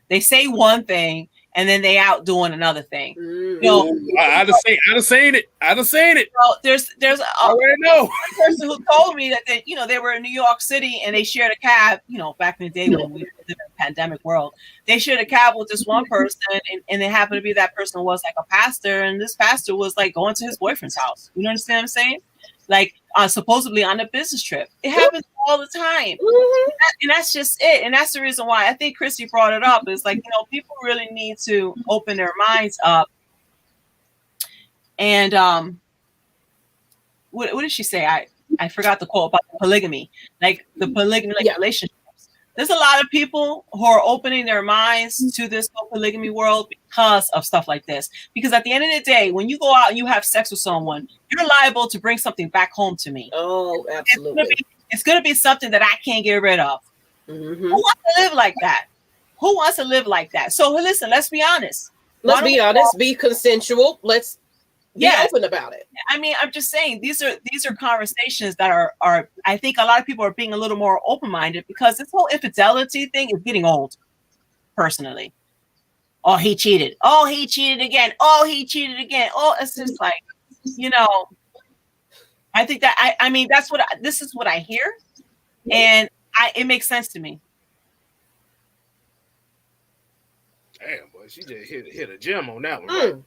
They say one thing and then they out doing another thing. I done seen it. Well, there's a person who told me that they were in New York City and they shared a cab. Back in the day when we lived in the pandemic world, they shared a cab with this one person, and it happened to be that person was a pastor, and this pastor was going to his boyfriend's house. You understand what I'm saying? Supposedly on a business trip. It happens all the time. And that's just it. And that's the reason why I think Christy brought it up. Is people really need to open their minds up. And what did she say? I forgot the quote about polygamy. The polygamy relationships. there's a lot of people who are opening their minds to this whole polygamy world because of stuff like this. Because at the end of the day, when you go out and you have sex with someone, you're liable to bring something back home to me. Oh, absolutely. It's going to be something that I can't get rid of. Mm-hmm. Who wants to live like that? Who wants to live like that? So listen, let's be honest. Let's be honest, be consensual. Let's be open about it. I mean, I'm just saying these are conversations that are I think a lot of people are being a little more open-minded because this whole infidelity thing is getting old, personally. Oh, he cheated. Oh, he cheated again. Oh, he cheated again. Oh, it's just like, you know, I think that I mean this is what I hear, and it makes sense to me. Damn, boy, she just hit a gem on that one.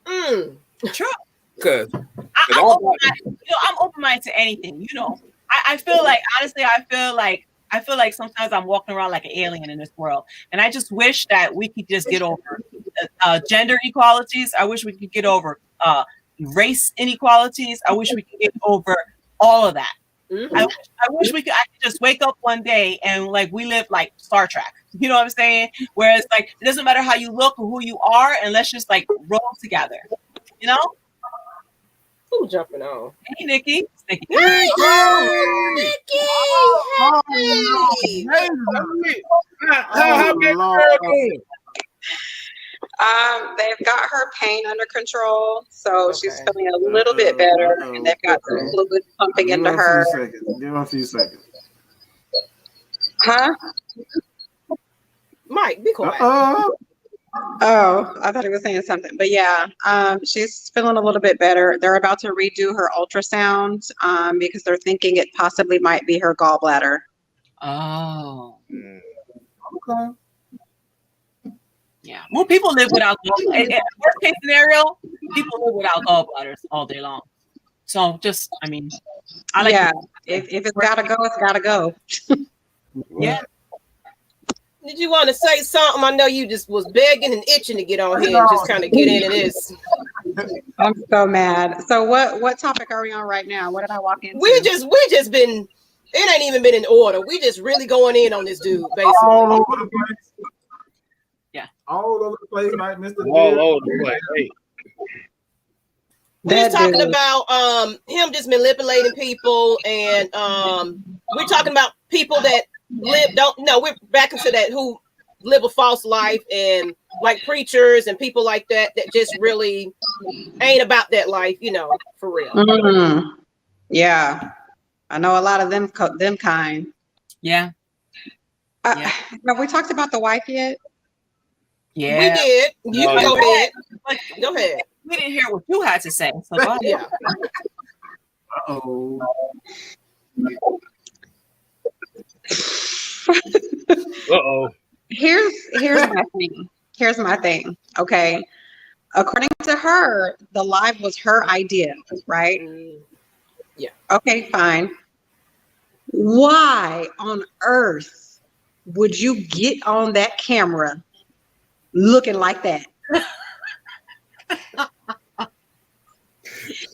Right? True. Because I'm open-minded to anything. You know, I feel like, honestly, I feel like sometimes I'm walking around like an alien in this world, and I just wish that we could just get over gender inequalities. I wish we could get over race inequalities. I wish we could get over all of that. Mm-hmm. I wish I could just wake up one day and like we live like Star Trek. You know what I'm saying? Whereas like it doesn't matter how you look or who you are, and let's just like roll together. You know? Who jumping on? Hey, Nikki. Nikki. Hey, Nikki. How big girl doing? They've got her pain under control, so she's feeling a little bit better, and they've got some fluid pumping into her. Give her a few seconds. Huh? Mike, be quiet. Oh, I thought he was saying something, but yeah, she's feeling a little bit better. They're about to redo her ultrasound because they're thinking it possibly might be her gallbladder. Oh. Okay. Yeah. Well, people live without gallbladders. In worst case scenario, people live without gallbladders all day long. So just, I mean, if it's gotta go, it's gotta go. Yeah. Did you want to say something? I know you just was begging and itching to get on here and just kind of get into this. I'm so mad. So what topic are we on right now? What did I walk into? We just been, it ain't even been in order. We just really going in on this dude, basically. All over the place. Yeah. All over the place, like Mr. All over the place. Hey. We're talking about him just manipulating people, and we're talking about people that we're back into that who live a false life, and like preachers and people like that just really ain't about that life, you know, for real. Mm-hmm. Yeah, I know a lot of them kind. Yeah. Have we talked about the wife yet? Yeah, we did. You can go ahead. Go ahead. We didn't hear what you had to say. So go ahead. Yeah. Uh-oh. Uh-oh. Here's my thing. Okay. According to her, the live was her idea, right? Yeah. Okay, fine. Why on earth would you get on that camera looking like that?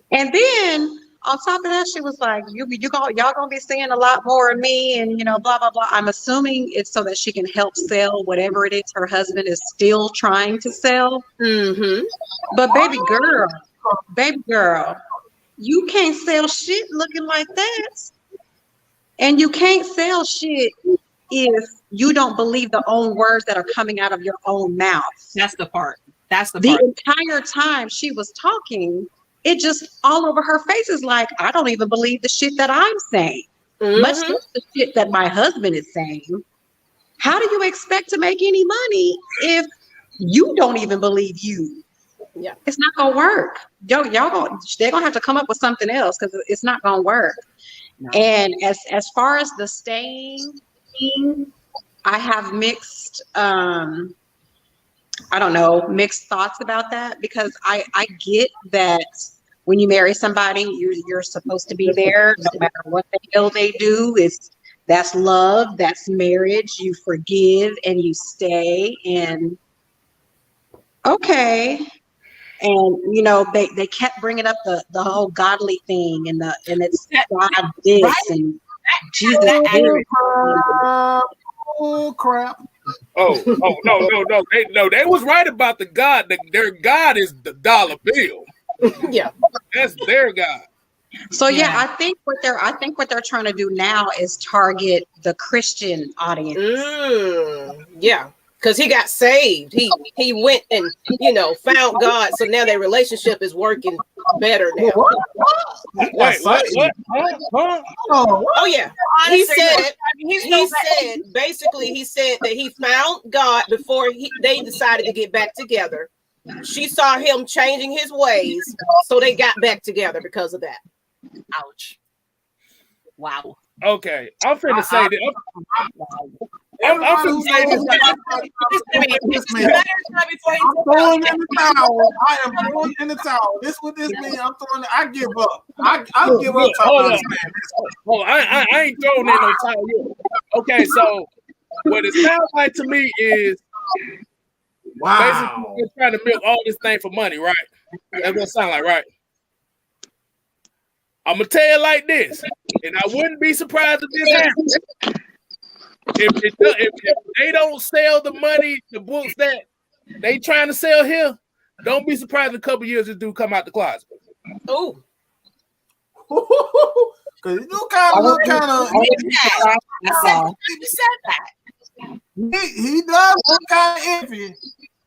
And then on top of that, she was like, y'all gonna be seeing a lot more of me, and you know, blah blah blah. I'm assuming it's so that she can help sell whatever it is her husband is still trying to sell. Mm-hmm. But baby girl, you can't sell shit looking like that, and you can't sell shit if you don't believe the own words that are coming out of your own mouth. That's the part. The entire time she was talking, it just all over her face is like, I don't even believe the shit that I'm saying, much less the shit that my husband is saying. How do you expect to make any money if you don't even believe you? Yeah, it's not gonna work. They're gonna have to come up with something else because it's not gonna work. No. And as far as the staying thing, I have mixed mixed thoughts about that, because I get that when you marry somebody, you're supposed to be there no matter what the hell they do. That's love, that's marriage. You forgive and you stay, and okay. And you know, they kept bringing up the whole godly thing and it's God this and Jesus. Oh crap! Oh no! They was right about the God. Their God is the dollar bill. Yeah, that's their God. So yeah, I think what they're trying to do now is target the Christian audience. Yeah, because he got saved. He went and found God. So now their relationship is working better now. Wait, what? Huh? Oh yeah. He said that he found God before they decided to get back together. She saw him changing his ways, so they got back together because of that. Ouch. Wow. Okay, I'm finna say that. I'm finna say this. I'm throwing in the towel. I am throwing in the towel. This what this means. I'm throwing. I give up. I give up. Oh, I ain't throwing in no towel yet. Okay, so what it sounds like to me is basically they're trying to milk all this thing for money, right? That's what it sounds like, right? I'm gonna tell you like this, and I wouldn't be surprised if this happens. If they don't sell the books that they trying to sell here, don't be surprised in a couple years this dude come out the closet. Oh, because you look kind of. He said that. He does look kind of iffy.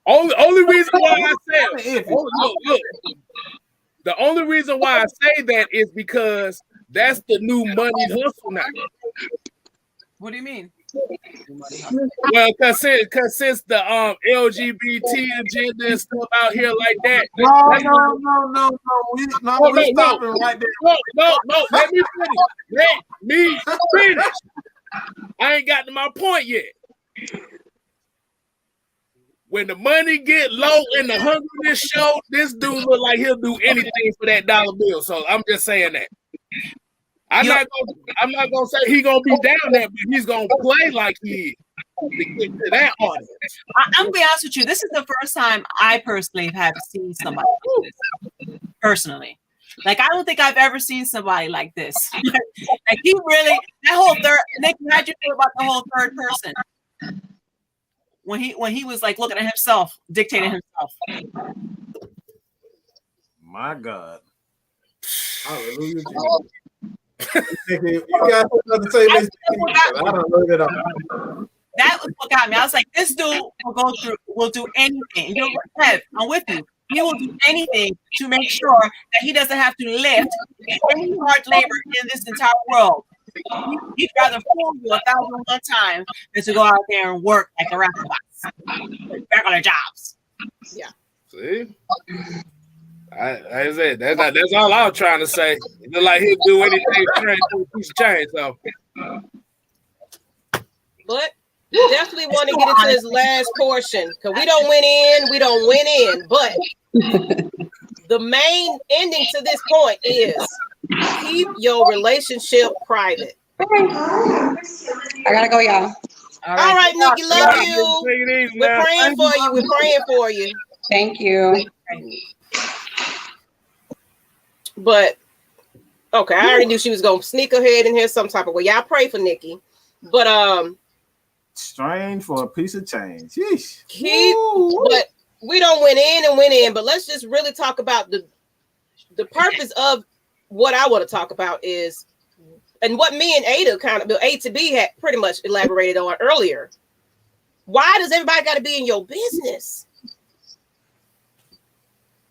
Only reason why I said look. The only reason why I say that is because that's the new money hustle now. What do you mean? Well, cause since the LGBT agenda and stuff out here like that. No. We're stopping right there. No. Let me finish. I ain't got to my point yet. When the money get low and the hungriness show, this dude look like he'll do anything for that dollar bill. So I'm just saying that. I'm not gonna say he gonna be down there, but he's gonna play like he is to get to that audience. I'm gonna be honest with you. This is the first time I personally have seen somebody like this. Personally. Like I don't think I've ever seen somebody like this. Like he really that whole third Nick, how'd you feel about the whole third person? When he was like looking at himself, dictating himself. My God. Hallelujah. You got something to say, I don't know that all. That was what got me. I was like, this dude will do anything. You're Kev, I'm with you. He will do anything to make sure that he doesn't have to lift any hard labor in this entire world. He'd rather fool you 1,001 times than to go out there and work like the rest of us. Back on their jobs. Yeah. See? I said that's all I was trying to say. It look like he'll do anything to turn into a piece of change. So, but definitely want to get into this last portion because we don't win in. But the main ending to this point is keep your relationship private. I gotta go, y'all. All right, Nikki, love you. We're praying for you. We're praying for you. Thank you. But okay, I already knew she was gonna sneak her head in here some type of way. Y'all pray for Nikki. But strange for a piece of change. Yeesh. But we don't win in. But let's just really talk about the purpose of what I want to talk about is, and what me and Ada the A to B had pretty much elaborated on earlier. Why does everybody got to be in your business?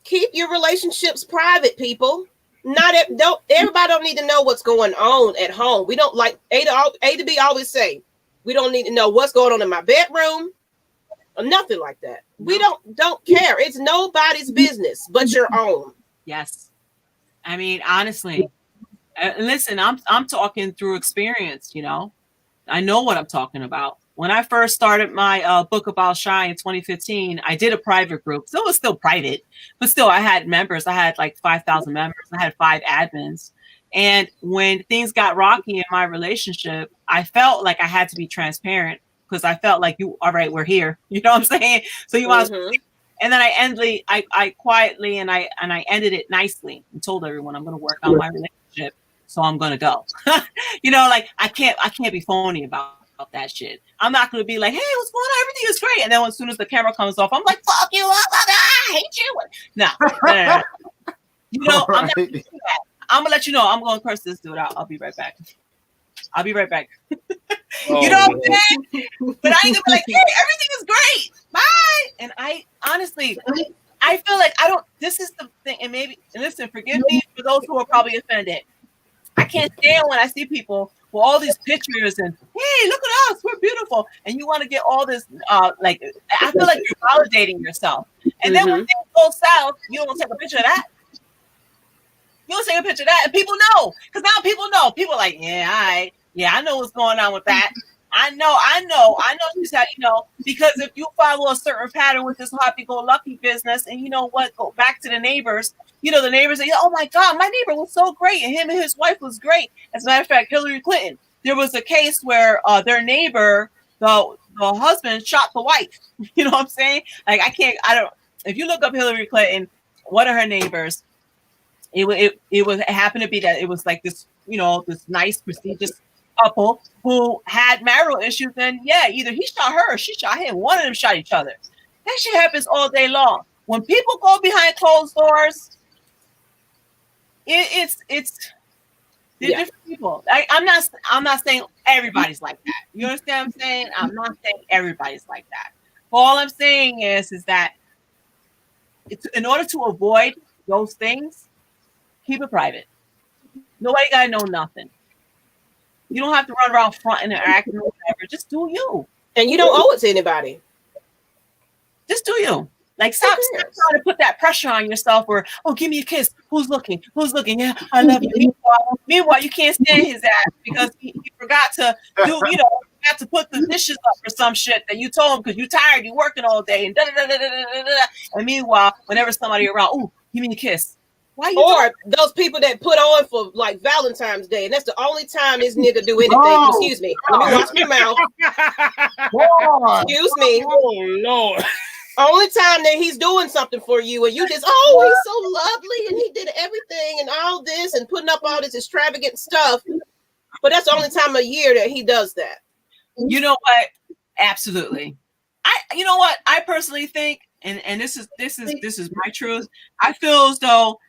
Keep your relationships private, people. Everybody don't need to know what's going on at home. We don't like A to B always say, we don't need to know what's going on in my bedroom or nothing like that. We don't care. It's nobody's business but your own. Yes. I mean, honestly, listen, I'm talking through experience, I know what I'm talking about. When I first started my book about Shy in 2015, I did a private group. So it was still private, but still I had members. I had like 5,000 members. I had 5 admins. And when things got rocky in my relationship, I felt like I had to be transparent because I felt like all right, we're here. You know what I'm saying? So you want to, and then I quietly and I ended it nicely and told everyone I'm going to work on my relationship. So I'm going to go, like I can't be phony about it. about that shit. I'm not going to be like, hey, what's going on? Everything is great. And then as soon as the camera comes off, I'm like, fuck you. I hate you. No. You know, I'm not going to do that. I'm going to let you know. I'm going to curse this dude out. I'll be right back. You know what I'm saying? But I ain't going to be like, hey, everything is great. Bye. And I honestly, I feel like this is the thing. And listen, forgive me for those who are probably offended. I can't stand when I see people with all these pictures and, hey, look at us, we're beautiful. And you want to get all this, I feel like you're validating yourself. And then when things go south, you don't take a picture of that. You don't take a picture of that. And people know. Because now people know. People are like, yeah, all right. Yeah, I know what's going on with that. I know she's had, because if you follow a certain pattern with this happy-go-lucky business, and you know what, go back to the neighbors, the neighbors say, oh my God, my neighbor was so great, and him and his wife was great. As a matter of fact, Hillary Clinton, there was a case where their neighbor, the husband, shot the wife. You know what I'm saying? Like, if you look up Hillary Clinton, one of her neighbors, it happened to be that it was like this, this nice, prestigious couple who had marital issues, and either he shot her or she shot him. One of them shot each other. That shit happens all day long. When people go behind closed doors, they're different people. I'm not saying everybody's like that. You understand what I'm saying? I'm not saying everybody's like that. All I'm saying is that it's in order to avoid those things, keep it private. Nobody gotta know nothing. You don't have to run around fronting and acting or whatever. Just do you. And you don't owe it to anybody. Just do you. Like, stop trying to put that pressure on yourself or, oh, give me a kiss. Who's looking? Yeah, I love you. Meanwhile, you can't stand his ass because he forgot to do, have to put the dishes up for some shit that you told him because you're tired, you're working all day, and da-da-da-da-da-da-da. And meanwhile, whenever somebody around, oh, give me a kiss. Or those people that put on for like Valentine's Day, and that's the only time this nigga do anything. Excuse me. Let me watch my mouth. Excuse me. Oh Lord. Only time that he's doing something for you, and you just, oh, he's so lovely, and he did everything and all this and putting up all this extravagant stuff. But that's the only time of year that he does that. You know what? Absolutely. You know what? I personally think, and this is my truth. I feel as though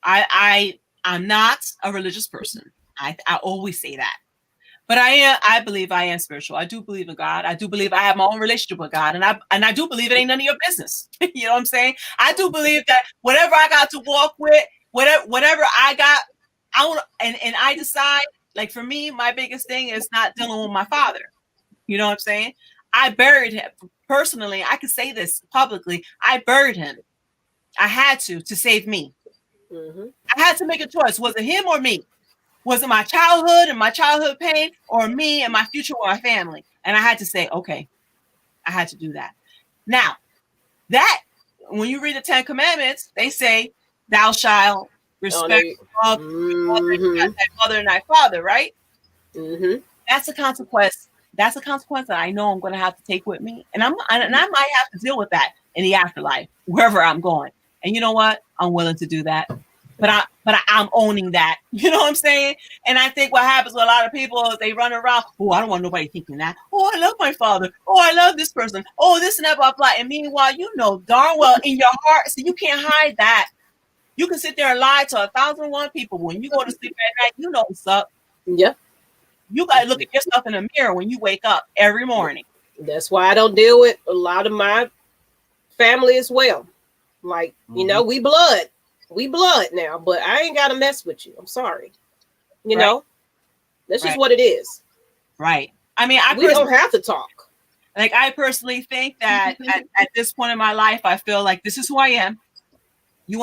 I'm not a religious person. I always say that. But I believe I am spiritual. I do believe in God. I do believe I have my own relationship with God. And I do believe it ain't none of your business. You know what I'm saying? I do believe that whatever I got to walk with, whatever I got, and I decide, like for me, my biggest thing is not dealing with my father. You know what I'm saying? I buried him. Personally, I can say this publicly. I buried him. I had to save me. Mm-hmm. I had to make a choice. Was it him or me? Was it my childhood and my childhood pain, or me and my future with my family? And I had to say, okay, I had to do that. Now, that when you read the 10 Commandments, they say, thou shalt respect mother and thy father, right? Mm-hmm. That's a consequence. That's a consequence that I know I'm going to have to take with me, and I might have to deal with that in the afterlife, wherever I'm going. And you know what? I'm willing to do that. But I'm owning that. You know what I'm saying? And I think what happens with a lot of people is they run around, oh, I don't want nobody thinking that. Oh, I love my father. Oh, I love this person. Oh, this and that, blah, blah. And meanwhile, you know darn well in your heart, so you can't hide that. You can sit there and lie to 1,001 people. When you go to sleep at night, you know what's up. Yeah. You got to look at yourself in the mirror when you wake up every morning. That's why I don't deal with a lot of my family as well. Like, you know, we blood now, but I ain't got to mess with you. I'm sorry. You know, that's just what it is. Right. I mean, we don't have to talk. Like, I personally think that at this point in my life, I feel like this is who I am. We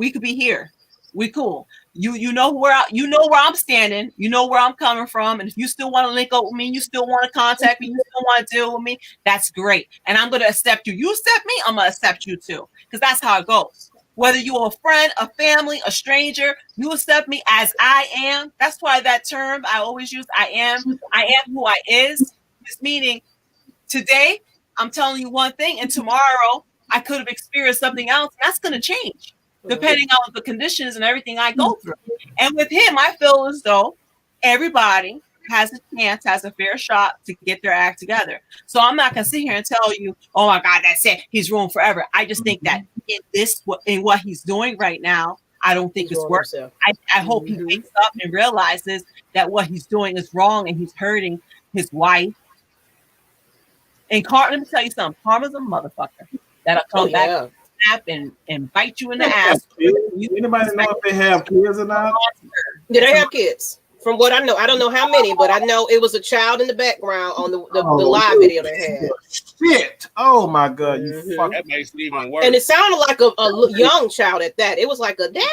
could be here. We cool. You know where I'm standing. You know where I'm coming from. And if you still want to link up with me, you still want to contact me, you still want to deal with me, that's great. And I'm going to accept you. You accept me, I'm going to accept you too. Because that's how it goes. Whether you're a friend, a family, a stranger, you accept me as I am. That's why that term I always use, I am who I is meaning today I'm telling you one thing, and tomorrow I could have experienced something else. And that's going to change depending on the conditions and everything I go through. And with him, I feel as though everybody has a chance, has a fair shot to get their act together. So I'm not gonna sit here and tell you, oh my God, that's it, he's ruined forever. I just think that in what he's doing right now, I don't think it's working. I hope he wakes up and realizes that what he's doing is wrong and he's hurting his wife. And let me tell you something, karma's a motherfucker that'll come back, snap and bite you in the ass. Anybody know if they have kids or not? Yeah, they have kids. From what I know, I don't know how many, but I know it was a child in the background on the live video they had. Shit! Oh my God! You fuck. That makes it even worse. And it sounded like a young child at that. It was like a daddy.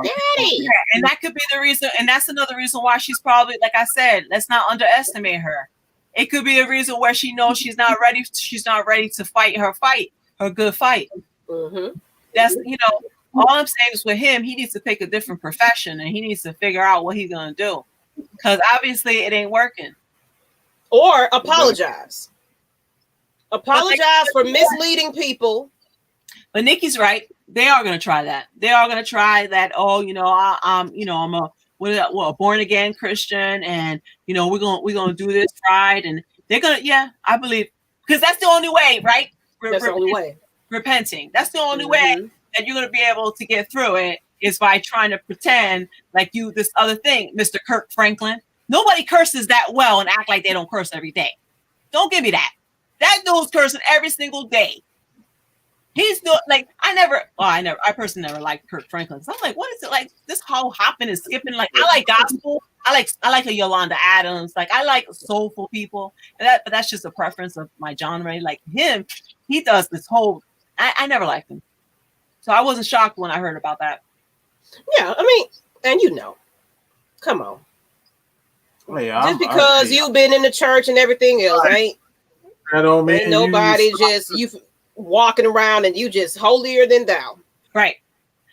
Yeah, and that could be the reason. And that's another reason why she's probably, like I said, let's not underestimate her. It could be a reason where she knows she's not ready. She's not ready to fight her good fight. That's, all I'm saying is with him, he needs to pick a different profession and he needs to figure out what he's gonna do. Because obviously it ain't working. Or apologize. Apologize for misleading people. But Nikki's right. They are going to try that. They are going to try that. Oh, I'm a born again Christian, and we're gonna do this right. And they're gonna, I believe, because that's the only way, right? That's the only way. Repenting. That's the only way that you're gonna be able to get through it. Is by trying to pretend like you this other thing, Mr. Kirk Franklin. Nobody curses that well and act like they don't curse every day. Don't give me that. That dude's cursing every single day. He's doing I personally never liked Kirk Franklin. So I'm like, what is it like? This whole hopping and skipping. Like, I like gospel. I like a Yolanda Adams. Like, I like soulful people. But that's just a preference of my genre. Like him, he does this whole. I never liked him, so I wasn't shocked when I heard about that. Yeah, I mean, and come on. Just because you've been in the church and everything else, ain't nobody just you walking around and you just holier than thou, right?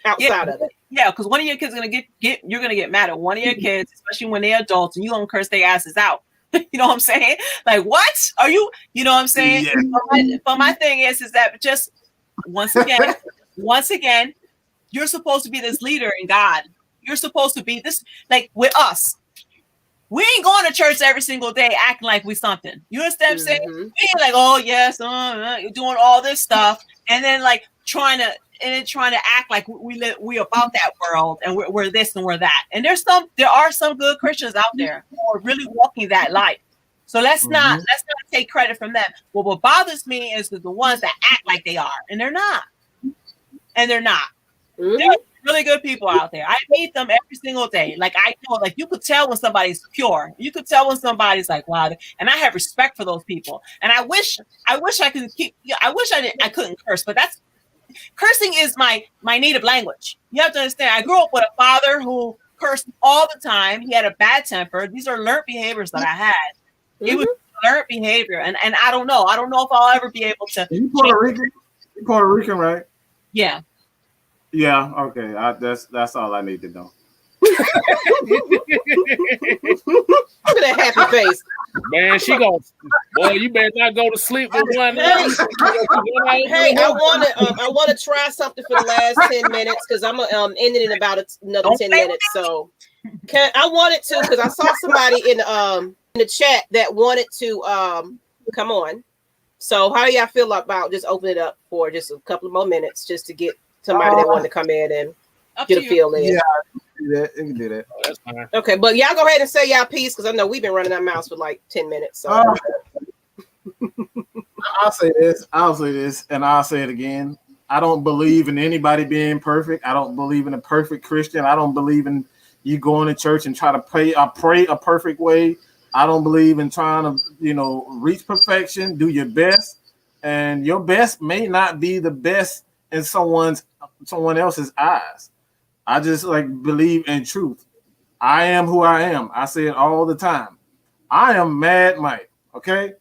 Outside of it, because one of your kids is gonna you're gonna get mad at one of your kids, especially when they're adults, and you gonna curse their asses out. You know what I'm saying? Like, what are you? You know what I'm saying? Yeah. But my thing is that just once again. You're supposed to be this leader in God. You're supposed to be this, like with us. We ain't going to church every single day acting like we something. You understand what I'm saying? We ain't like, oh yes, you're doing all this stuff, and then like trying to act like we about that world and we're this and we're that. And there are some good Christians out there who are really walking that life. So let's not take credit from them. Well, what bothers me is the ones that act like they are, and they're not. There are really good people out there. I meet them every single day. Like, I know, like, you could tell when somebody's pure. You could tell when somebody's like, wow. And I have respect for those people. And I wish I could I couldn't curse, but cursing is my native language. You have to understand. I grew up with a father who cursed all the time. He had a bad temper. These are learned behaviors that I had. It was learned behavior. And I don't know. I don't know if I'll ever be able to. You Puerto Rican? You're Puerto Rican, right? Yeah. Yeah, okay. That's all I need to know. Look at that happy face. Man, boy, you better not go to sleep with one. Hey, I want to try something for the last 10 minutes because I'm ending in about another 10 minutes. So I wanted to, because I saw somebody in the chat that wanted to come on. So how do y'all feel about just opening it up for just a couple of more minutes just to get somebody that wanted to come in and get a feel in? Yeah, you can do that. Oh, that's fine. Okay, but y'all go ahead and say y'all piece because I know we've been running our mouths for like 10 minutes. So I'll say this, and I'll say it again. I don't believe in anybody being perfect. I don't believe in a perfect Christian. I don't believe in you going to church and try to pray a perfect way. I don't believe in trying to, reach perfection, do your best, and your best may not be the best in someone else's eyes. I just believe in truth. I am who I am. I say it all the time. I am Mad Mike. Okay,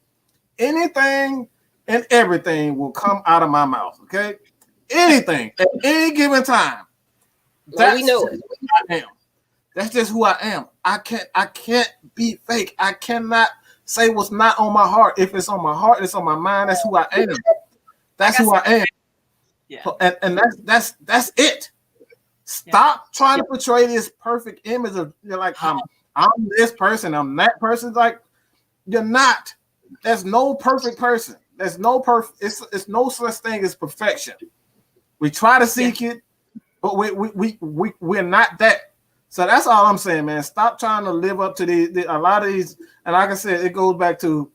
anything and everything will come out of my mouth. Okay, anything at any given time. We know it. I am. That's just who I am. I can't be fake. I cannot say what's not on my heart. If it's on my heart, it's on my mind. That's who I am. That's who I am. Yeah. And that's it. Stop trying to portray this perfect image of I'm this person, I'm that person. Like, you're not. There's no perfect person. There's no perfect. It's no such thing as perfection. We try to seek it, but we're not that. So that's all I'm saying, man. Stop trying to live up to a lot of these. And like I said, it goes back to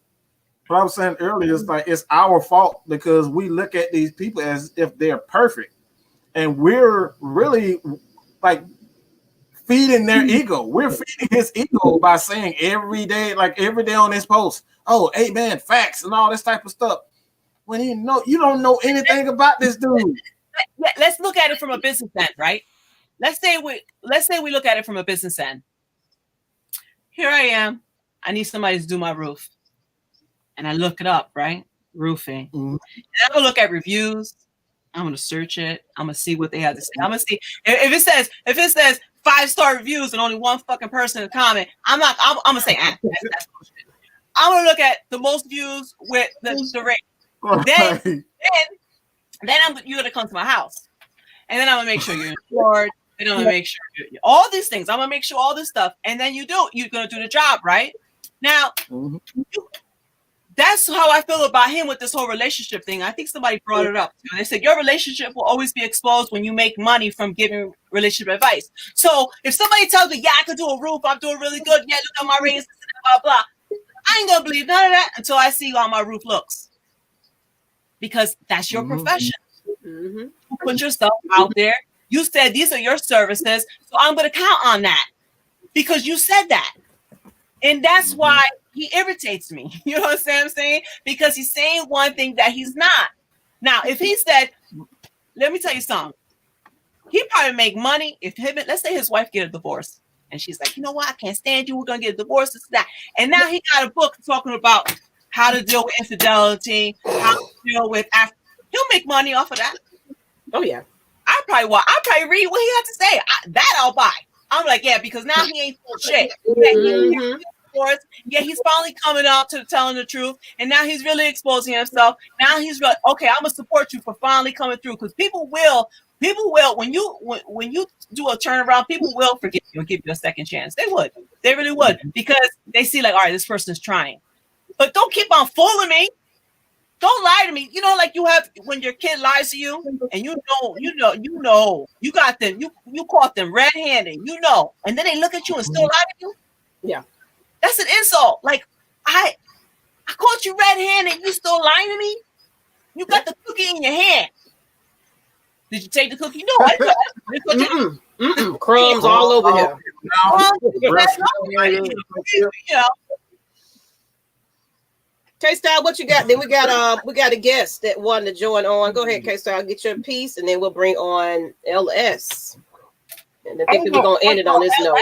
what I was saying earlier. It's like it's our fault because we look at these people as if they're perfect, and we're really like feeding their ego. We're feeding his ego by saying every day on this post, oh, amen, facts, and all this type of stuff. When you don't know anything about this dude. Let's look at it from a business end, right? Let's say we look at it from a business end. Here I am. I need somebody to do my roof. And I look it up, right? Roofing. Mm-hmm. And I'm gonna look at reviews. I'm gonna search it. I'm gonna see what they have to say. I'm gonna see if it says 5-star reviews and only one fucking person to comment. I'm gonna say that's bullshit. I'm gonna look at the most views with the rate. Then you're gonna come to my house, and then I'm gonna make sure you're insured. Then I'm gonna make sure all these things. I'm gonna make sure all this stuff, and then you're gonna do the job, right? Now, that's how I feel about him with this whole relationship thing. I think somebody brought it up. They said your relationship will always be exposed when you make money from giving relationship advice. So if somebody tells me, yeah, I could do a roof, I'm doing really good, yeah, look at my ratings, blah blah, I ain't gonna believe none of that until I see how my roof looks. Because that's your profession. You put yourself out there. You said these are your services, so I'm going to count on that because you said that. And that's why he irritates me. You know what I'm saying? Because he's saying one thing that he's not. Now, if he said, let me tell you something. He'd probably make money if let's say his wife get a divorce. And she's like, you know what? I can't stand you. We're going to get a divorce. This, that. And now he got a book talking about how to deal with infidelity, how to deal with he'll make money off of that. Oh yeah. I'll probably read what he had to say. That I'll buy. I'm like, yeah, because now he ain't full shit. Yeah, he's finally coming out to telling the truth, and now he's really exposing himself. Now he's really okay. I'm gonna support you for finally coming through because people will when you do a turnaround, people will forgive you and give you a second chance. They really would because they see like, all right, this person is trying. But don't keep on fooling me. Don't lie to me. You know, like you have when your kid lies to you and you got them, you caught them red-handed, and then they look at you and still lie to you. Yeah. That's an insult. Like, I caught you red-handed, you still lying to me? You got the cookie in your hand. Did you take the cookie? No, I didn't. Crumbs all over here. K-Style, what you got? Then we got a guest that wanted to join on. Go ahead, K-Style, get your piece, and then we'll bring on LS. And I think we're gonna end it on this note.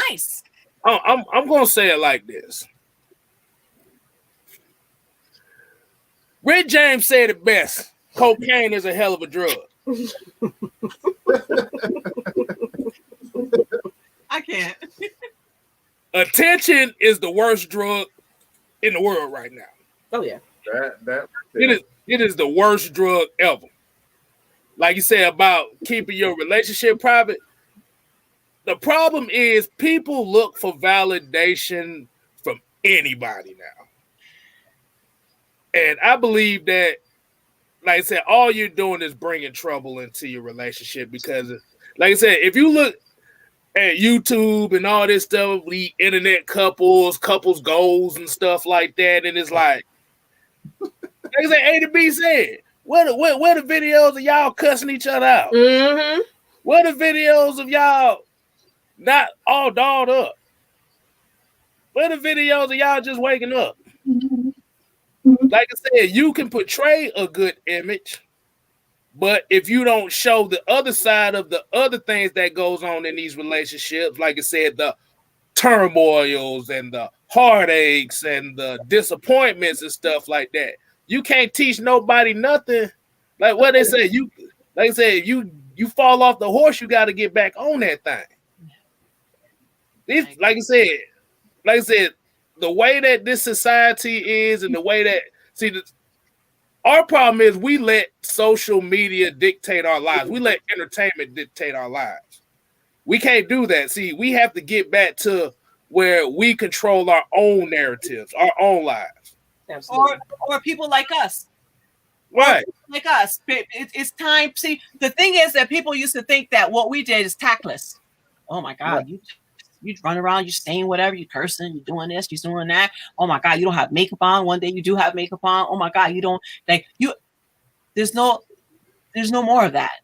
Nice. I'm gonna say it like this. Rick James said it best. Cocaine is a hell of a drug. I can't. Attention is the worst drug in the world right now. Oh yeah. It is the worst drug ever. Like you said about keeping your relationship private. The problem is people look for validation from anybody now. And I believe that, like I said, all you're doing is bringing trouble into your relationship because, like I said, if you look at YouTube and all this stuff, the internet couples goals and stuff like that, and it's like I said, A to B said, where the videos of y'all cussing each other out? Mm-hmm. Where the videos of y'all not all dolled up? Where the videos of y'all just waking up? Like I said, you can portray a good image, but if you don't show the other side of the other things that goes on in these relationships, like I said, the turmoils and the heartaches and the disappointments and stuff like that, you can't teach nobody nothing. Like what they say, you fall off the horse, you got to get back on that thing. Like I said, the way that this society is and the way that our problem is we let social media dictate our lives. We let entertainment dictate our lives. We can't do that. See, we have to get back to where we control our own narratives, our own lives. Absolutely. Or people like us. Right. Like us. It's time. See, the thing is that people used to think that what we did is tactless. Oh my God, you run around, you saying whatever, you cursing, you doing this, you doing that. Oh my God, you don't have makeup on. One day you do have makeup on. Oh my God, you don't like you. There's no more of that.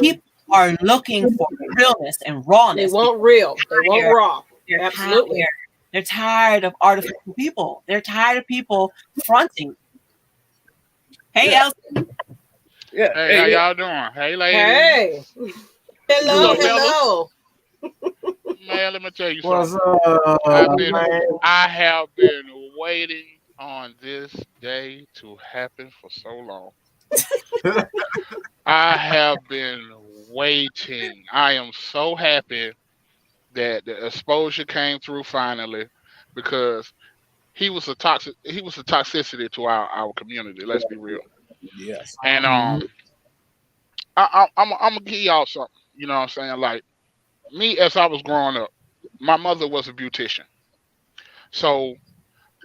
People are looking for realness and rawness. They want real. They want raw. They're Absolutely. tired. They're tired of artificial people. They're tired of people fronting. Hey, Elsie. Yeah. Hey, how y'all doing? Hey, ladies. Hey. Hello, What's up, hello. Man, let me tell you What's something. up, man? I have been waiting on this day to happen for so long. I have been waiting. I am so happy that the exposure came through finally, because he was a toxicity to our community. Let's be real. Yes. And I'm gonna give y'all something. You know what I'm saying? Like me, as I was growing up, my mother was a beautician, so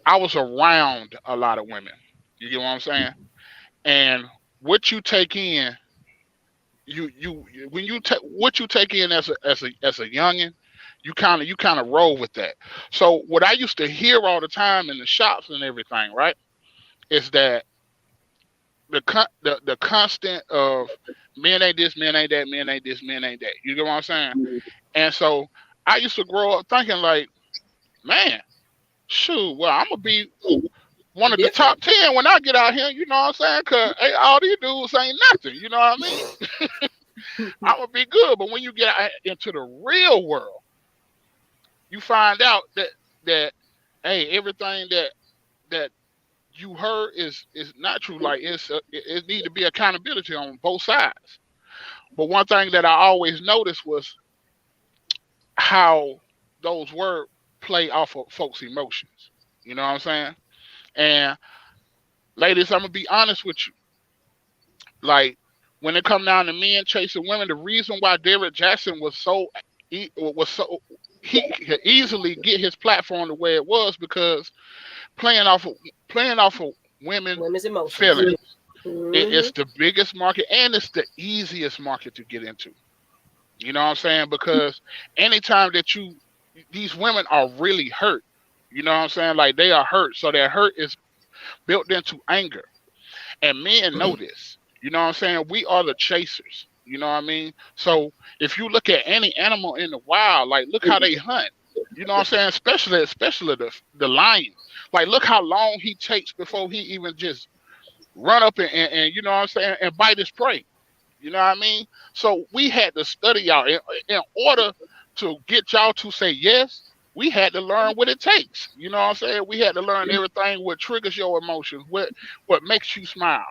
I was around a lot of women. You get what I'm saying? And what you take in, when you take what you take in as a youngin, you kind of roll with that. So what I used to hear all the time in the shops and everything, right, is that the constant of men ain't this, men ain't that, men ain't this, men ain't that. You get what I'm saying? And so I used to grow up thinking like, man, shoot, well, I'm gonna be one of the top 10 when I get out here. You know what I'm saying? Cause all these dudes ain't nothing. You know what I mean? I'm gonna be good. But when you get out into the real world, you find out that hey, everything that you heard is not true. Like it need to be accountability on both sides. But one thing that I always noticed was how those words play off of folks' emotions. You know what I'm saying? And ladies, I'm gonna be honest with you. Like when it come down to men chasing women, the reason why Derrick Jaxn he could easily get his platform the way it was, because playing off of women's emotions. Feelings. It's the biggest market, and it's the easiest market to get into. You know what I'm saying? Because anytime that these women are really hurt, you know what I'm saying? Like they are hurt. So their hurt is built into anger. And men know this. You know what I'm saying? We are the chasers. You know what I mean? So if you look at any animal in the wild, like look how they hunt. You know what I'm saying? Especially the lion. Like look how long he takes before he even just run up and you know what I'm saying, and bite his prey. You know what I mean? So we had to study y'all. In order to get y'all to say yes, we had to learn what it takes. You know what I'm saying? We had to learn everything what triggers your emotions, what makes you smile.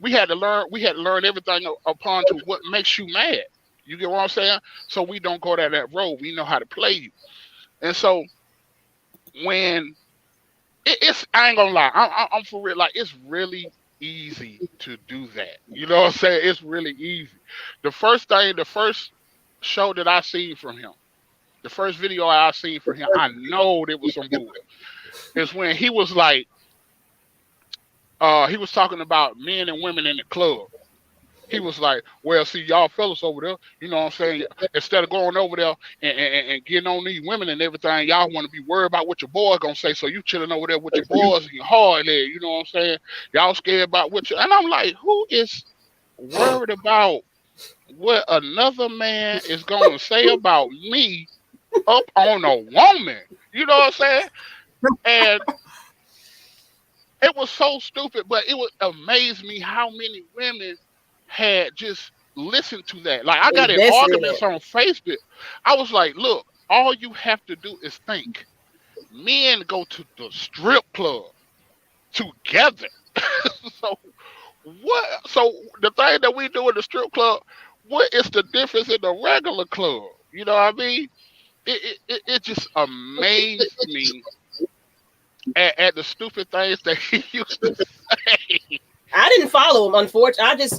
We had to learn everything upon to what makes you mad. You get what I'm saying? So we don't go down that road. We know how to play you. And so when it's I ain't gonna lie, I'm for real, like it's really easy to do that. You know what I'm saying? It's really easy. The first show that I seen from him, the first video I seen from him, I know there was some bull. It's when he was like, he was talking about men and women in the club. He was like, well, see, y'all fellas over there, you know what I'm saying? Instead of going over there and getting on these women and everything, y'all want to be worried about what your boy gonna say. So you chilling over there with your boys and your hard leg, you know what I'm saying? Y'all scared about and I'm like, who is worried about what another man is gonna say about me up on a woman? You know what I'm saying? And it was so stupid, but it would amaze me how many women had just listened to that. Like I got in arguments on Facebook. I was like, look, all you have to do is think. Men go to the strip club together. So the thing that we do in the strip club, what is the difference in the regular club? You know what I mean? It just amazed me at the stupid things that he used to say. I didn't follow him, unfortunately.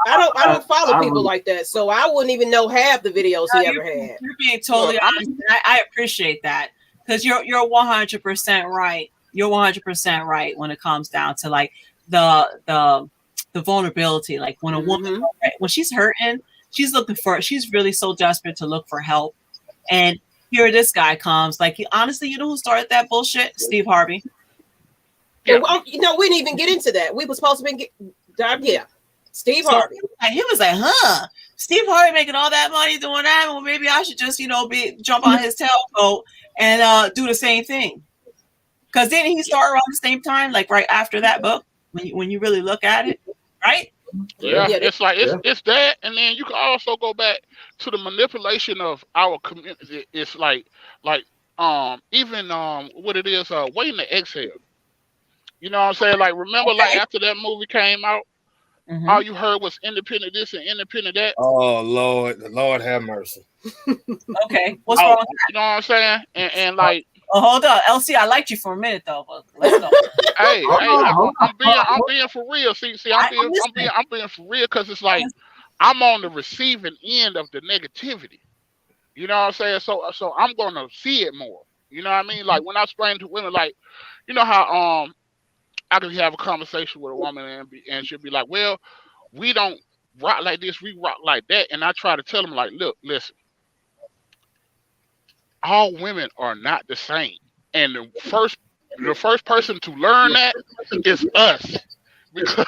I don't follow people like that, so I wouldn't even know half the videos he ever had. You're being totally honest. I appreciate that. because you're 100% right. You're 100% right when it comes down to like the vulnerability. Like when a woman, when she's hurting, she's really so desperate to look for help. And here this guy comes. Like, honestly, you know who started that bullshit? Steve Harvey. Yeah. Well, we didn't even get into that. We were supposed to be Steve Harvey. He was like, Steve Harvey making all that money doing that. Well, maybe I should just, jump on his tailcoat and do the same thing. Because didn't he start around the same time, like right after that book? When you really look at it, right? Yeah, it's like it's that, and then you can also go back to the manipulation of our community. It's like even what it is, waiting to exhale. You know what I'm saying? Like, remember, like after that movie came out, all you heard was independent this and independent that. Oh Lord, the Lord have mercy. Okay, what's wrong? You know what I'm saying? And like, hold on, LC, I liked you for a minute though, but let's go. hey, I'm being for real. See, I'm being for real because it's like I'm on the receiving end of the negativity. You know what I'm saying? So I'm gonna see it more. You know what I mean? Like when I explain to women, like, you know how I could have a conversation with a woman and she'll be like, well, we don't rock like this, we rock like that. And I try to tell them, like, look, listen, all women are not the same. And the first person to learn that is us. Because,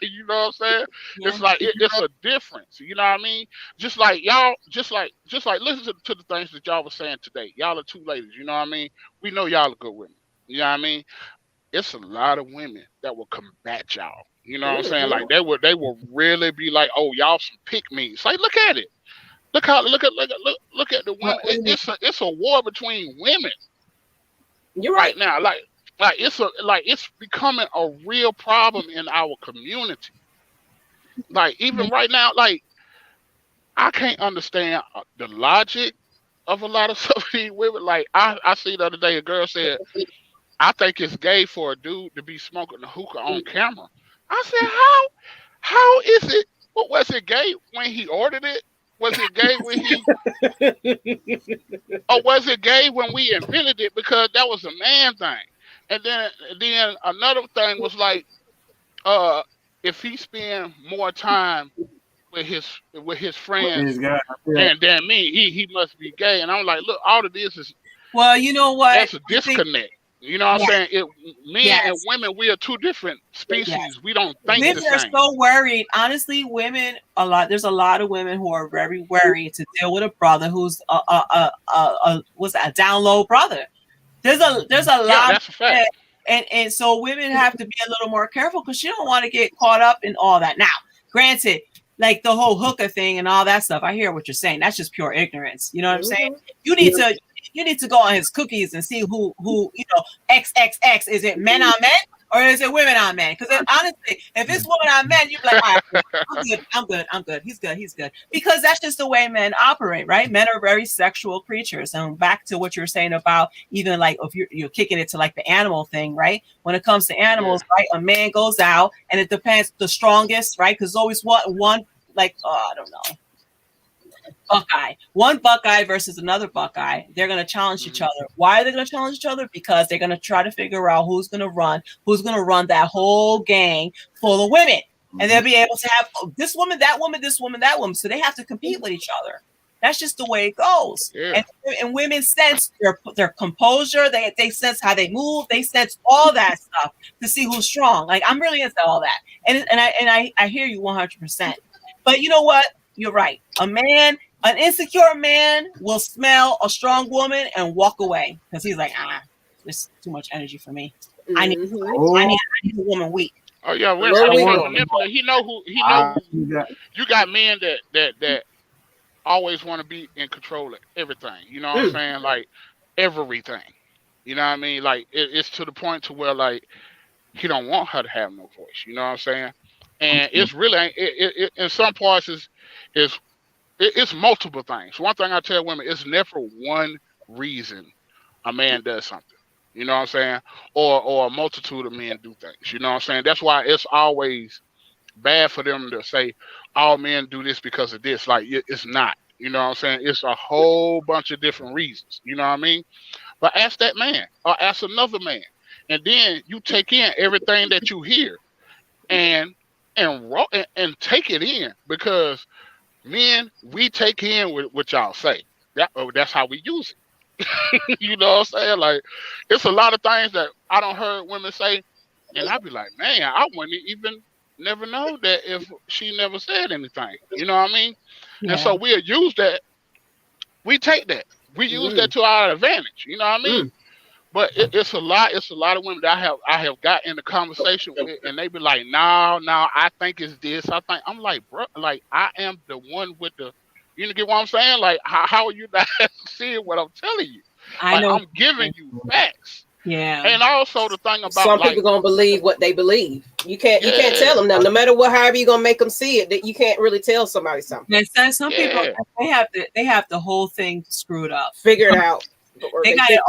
you know what I'm saying? Yeah. It's like it's a difference. You know what I mean? Just like y'all, just like listen to the things that y'all were saying today. Y'all are two ladies, you know what I mean? We know y'all are good women. You know what I mean? It's a lot of women that will combat y'all. You know what I'm saying? Like they will really be like, oh, y'all some pick-me's. Like, look at it. Look at the women. It's a war between women. You're right now. Like it's becoming a real problem in our community. Like even right now, like I can't understand the logic of a lot of some of these women. Like I see the other day a girl said, I think it's gay for a dude to be smoking a hookah on camera. I said, how is it? What was it gay when he ordered it? Was it gay when or was it gay when we invented it because that was a man thing? And then another thing was like, if he spend more time with his friends than me, he must be gay. And I'm like, look, all of this is you know what? That's a disconnect. You know what I'm saying? Men and women, we are two different species. Yes. We don't think women the same. Are so worried. Honestly, there's a lot of women who are very worried to deal with a brother who's a down low brother. There's a lot. That's a fact. And so women have to be a little more careful because she don't want to get caught up in all that. Now, granted, like the whole hookah thing and all that stuff, I hear what you're saying. That's just pure ignorance. You know what I'm saying? You need to go on his cookies and see who XXX, is it men on men or is it women on men? Because honestly, if it's women on men, you're like, all right, I'm good. He's good. Because that's just the way men operate, right? Men are very sexual creatures. And back to what you're saying about even like if you're kicking it to like the animal thing, right? When it comes to animals, right? A man goes out and it depends the strongest, right? Because always one like, I don't know. One Buckeye versus another Buckeye. They're going to challenge each other. Why are they going to challenge each other? Because they're going to try to figure out who's going to run that whole gang full of women. And they'll be able to have this woman, that woman, this woman, that woman. So they have to compete with each other. That's just the way it goes. Yeah. And women sense their composure. They sense how they move. They sense all that stuff to see who's strong. Like, I'm really into all that. And I hear you 100%. But you know what? You're right. An insecure man will smell a strong woman and walk away because he's like, there's too much energy for me. I need a woman weak. Oh yeah, manipulate. He know. You got men that always want to be in control of everything. You know what I'm saying? Like everything. You know what I mean? Like it's to the point to where like he don't want her to have no voice. You know what I'm saying? And it's really in some parts it's multiple things. One thing I tell women, it's never one reason a man does something. You know what I'm saying? Or a multitude of men do things. You know what I'm saying? That's why it's always bad for them to say all men do this because of this. Like it's not. You know what I'm saying? It's a whole bunch of different reasons. You know what I mean? but ask that man or ask another man, and then you take in everything that you hear, and take it in, because men, we take in what y'all say. That's how we use it. You know what I'm saying? Like, it's a lot of things that I don't heard women say, and I'd be like, man, I wouldn't even never know that if she never said anything. You know what I mean? Yeah. And so we'll use that. We take that. We use that to our advantage. You know what I mean? But it's a lot of women that I have got in the conversation with, and they be like, no, I think it's this. I'm like, bro, like, I am the one with the, you know, get what I'm saying? Like, how are you not seeing what I'm telling you? I know. I'm giving you facts. Yeah. And also the thing about, some people gonna believe what they believe. You can't tell them nothing. No matter what, however you gonna make them see it, that you can't really tell somebody something. And some people, they have the whole thing screwed up, figured out. They got it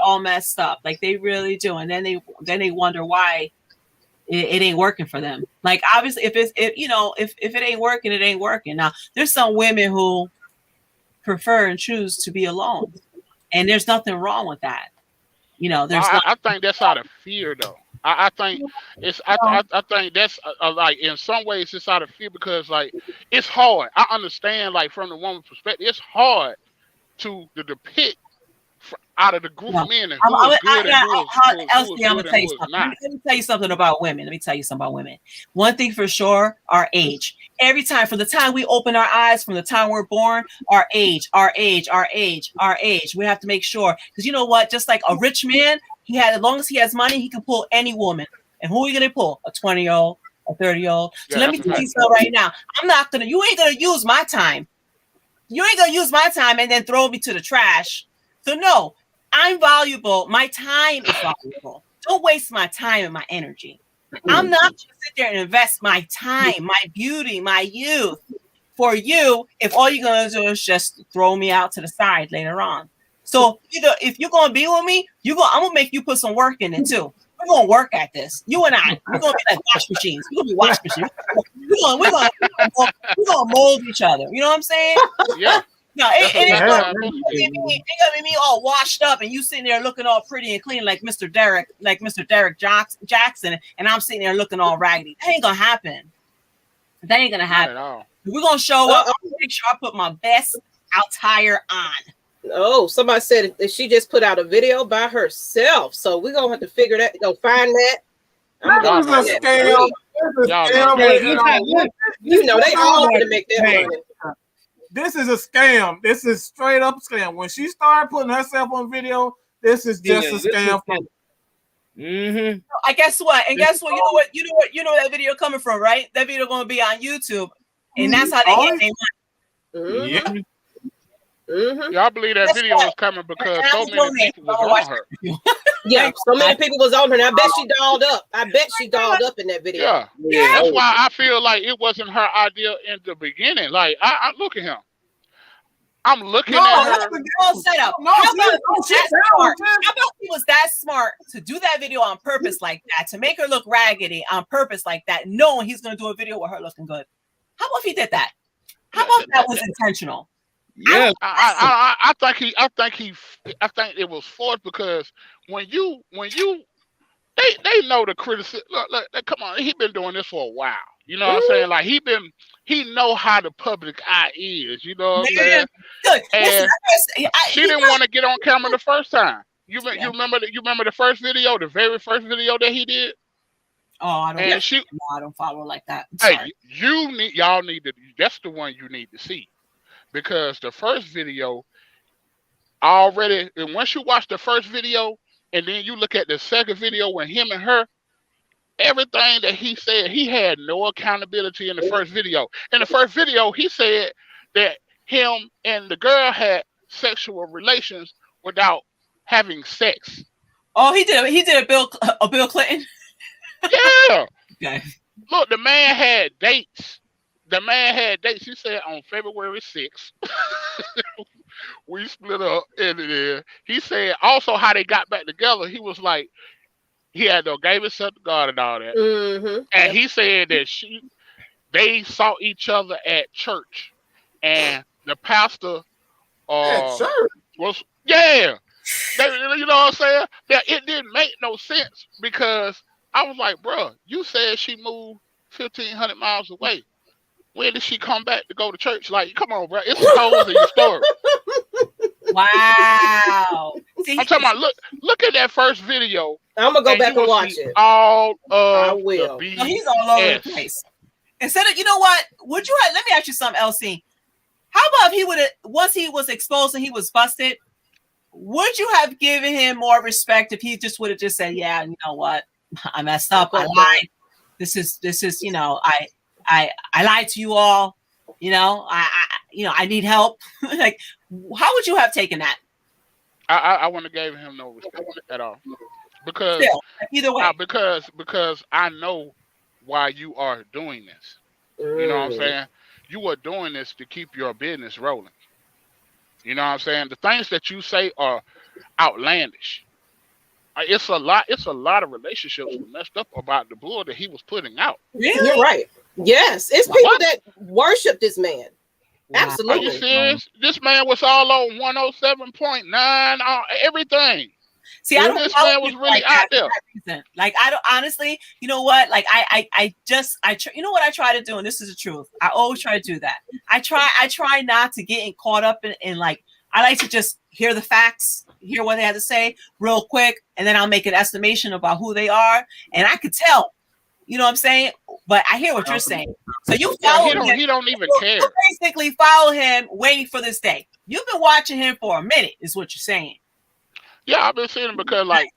all messed up, like they really do, and then they wonder why it ain't working for them. Like, obviously, if it ain't working, it ain't working. Now, there's some women who prefer and choose to be alone, and there's nothing wrong with that. You know, I think that's out of fear, though. I think it's. I think that's like, in some ways it's out of fear, because like, it's hard. I understand, like, from the woman's perspective, it's hard to depict out of the group of men, and who is good and who is good and who is not. Let me tell you something about women. One thing for sure, our age. Every time, from the time we open our eyes, from the time we're born, our age. We have to make sure, because you know what? Just like a rich man, as long as he has money, he can pull any woman. And who are you gonna pull? A 20-year-old, a 30-year-old. So let me tell you something right now. You ain't gonna use my time. You ain't gonna use my time and then throw me to the trash. So no, I'm valuable. My time is valuable. Don't waste my time and my energy. I'm not going to sit there and invest my time, my beauty, my youth for you if all you're going to do is just throw me out to the side later on. So if you're going to be with me, I'm going to make you put some work in it too. We're going to work at this. You and I, we're going to be like wash machines. We're going to be wash machines. We're going to mold each other. You know what I'm saying? Yeah. No, it ain't gonna be me all washed up and you sitting there looking all pretty and clean like Mr. Derrick Jaxn, and I'm sitting there looking all raggedy. That ain't gonna happen. We're gonna show up. I'm gonna make sure I put my best attire on. Oh, somebody said that she just put out a video by herself, so we're gonna have to figure that. Go find that. That was a scam. You know they all want to make that money. This is a scam. This is straight up scam. When she started putting herself on video, this is just a scam. I guess what? And guess what? You know where that video coming from, right? That video going to be on YouTube, and that's how they get their money. Yeah. Yeah, I believe that video was coming because so many people was on her. Yeah, so many people was on her. And I bet she dolled up. In that video. Yeah. That's why I feel like it wasn't her idea in the beginning. Like, I look at him. I'm looking at her. Setup. How about he was that smart to do that video on purpose like that, to make her look raggedy on purpose like that, knowing he's going to do a video with her looking good? How about if he did that? How about that was intentional? Yeah, I think it was forced, because when you they know the criticism. Look, come on, he been doing this for a while. You know what I'm saying? Like, he know how the public eye is. You know what I'm saying? Good. And she didn't want to get on camera the first time. You remember the first video, the very first video that he did? Oh, I don't follow like that. Hey, y'all need to. That's the one you need to see. Because the first video already, and once you watch the first video and then you look at the second video with him and her, everything that he said, he had no accountability in the first video. In the first video, he said that him and the girl had sexual relations without having sex. Oh, he did a Bill Clinton. Yeah. Okay. Look, the man had dates. He said on February 6th, we split up. And he said also how they got back together. He was like, he had gave himself to God and all that. Mm-hmm. And he said that they saw each other at church, and the pastor at church? You know what I'm saying? That it didn't make no sense because I was like, bro, you said she moved 1,500 miles away. When did she come back to go to church? Like, come on, bro. It's some holes in your story. Wow. See, I'm talking about look at that first video. I'm gonna go back and watch it. All of I will. the BS. No, he's all over the place. Instead of, you know what? Would you have, let me ask you something, LC. How about if he would have, once he was exposed and he was busted, would you have given him more respect if he just would have just said, yeah, you know what? I messed up. I lied. This is, you know, I lied to you all. You know, I need help. Like, how would you have taken that? I wouldn't have gave him no respect at all. Because still, either way. Because I know why you are doing this. You know what I'm saying? You are doing this to keep your business rolling. You know what I'm saying? The things that you say are outlandish. It's a lot of relationships messed up about the bull that he was putting out. Really? You're right. Yes, it's people that worship this man. Wow. Absolutely. Are you serious? This man was all on 107.9, everything. See, I don't this man was really out there. Like, I don't honestly, you know what? Like, you know what I try to do, and this is the truth. I always try to do that. I try not to get caught up in like, I like to just hear the facts, hear what they have to say real quick, and then I'll make an estimation about who they are, and I could tell. You know what I'm saying? But I hear what you're saying. So you follow him. He don't even care. You basically follow him, waiting for this day. You've been watching him for a minute, is what you're saying. Yeah, I've been seeing him because, like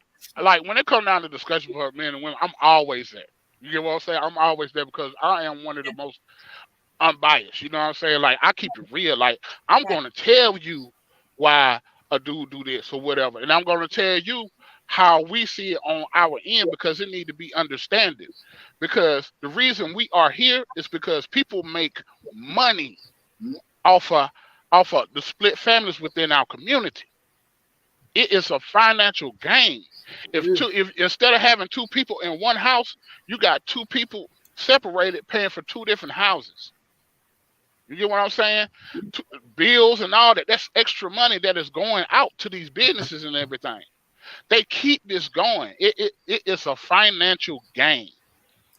when it comes down to discussion for men and women, I'm always there. You get what I'm saying? I'm always there because I am one of the most unbiased. You know what I'm saying? Like, I keep it real. Like, I'm going to tell you why a dude do this or whatever, and I'm going to tell you how we see it on our end because it need to be understanding. Because the reason we are here is because people make money off of the split families within our community. It is a financial gain. If instead of having two people in one house, you got two people separated paying for two different houses. You get what I'm saying? Bills and all that. That's extra money that is going out to these businesses and everything. They keep this going. It is a financial gain.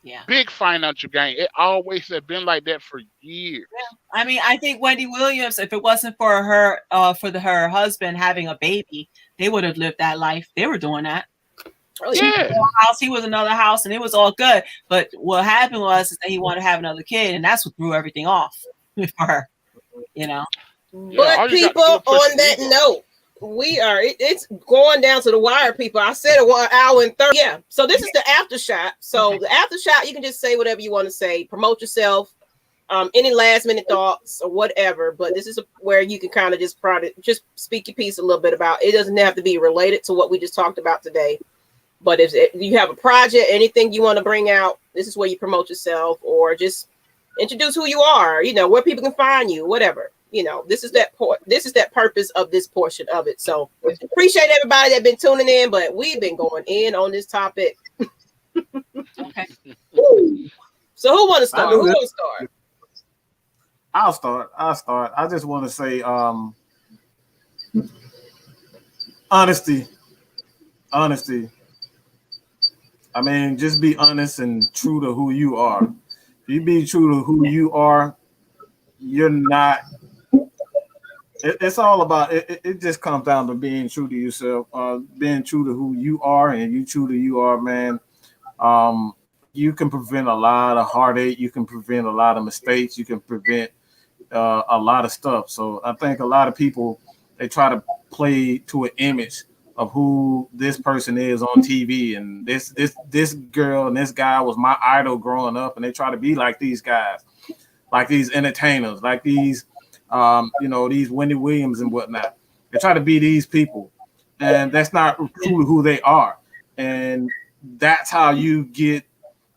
Yeah. Big financial gain. It always has been like that for years. Yeah. I mean, I think Wendy Williams, if it wasn't for her, her husband having a baby, they would have lived that life. They were doing that. Yeah. House, he was another house, and it was all good. But what happened was that he wanted to have another kid, and that's what threw everything off for her. You know. But people, on that note, it's going down to the wire, people. I said an hour and 30. Yeah. So this is the after shot. So the after shot, you can just say whatever you want to say, promote yourself, any last minute thoughts or whatever. But this is where you can kind of just speak your piece a little bit about. It doesn't have to be related to what we just talked about today. But if you have a project, anything you want to bring out, this is where you promote yourself or just introduce who you are, you know, where people can find you, whatever. You know, this is that purpose of this portion of it. So appreciate everybody that been tuning in, but we've been going in on this topic. Okay. So who want to start? I'll start. I just want to say honesty. I mean, just be honest and true to who you are. If you be true to who you are, you're not. It's all about it. It just comes down to being true to yourself, being true to who you are, and you true to you are, man. You can prevent a lot of heartache. You can prevent a lot of mistakes. You can prevent a lot of stuff. So I think a lot of people, they try to play to an image of who this person is on TV, and this girl and this guy was my idol growing up, and they try to be like these guys, like these entertainers, like these these Wendy Williams and whatnot. They try to be these people, and that's not truly who they are. And that's how you get,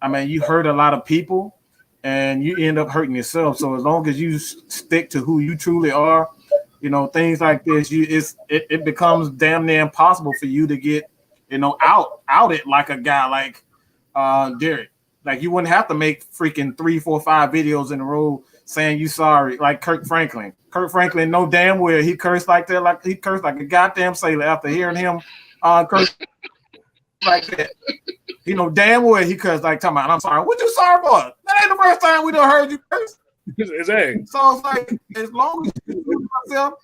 you hurt a lot of people and you end up hurting yourself. So as long as you stick to who you truly are, things like this, it becomes damn near impossible for you to get, outed like a guy like Derrick. Like, you wouldn't have to make freaking 3, 4, 5 videos in a row saying you sorry, like Kirk Franklin. Kirk Franklin know damn well he cursed like that, like he cursed like a goddamn sailor after hearing him curse like that. You know damn well he cursed like talking about, I'm sorry. What you sorry for? That ain't the first time we done heard you curse. Exactly. So it's like as long as you do yourself,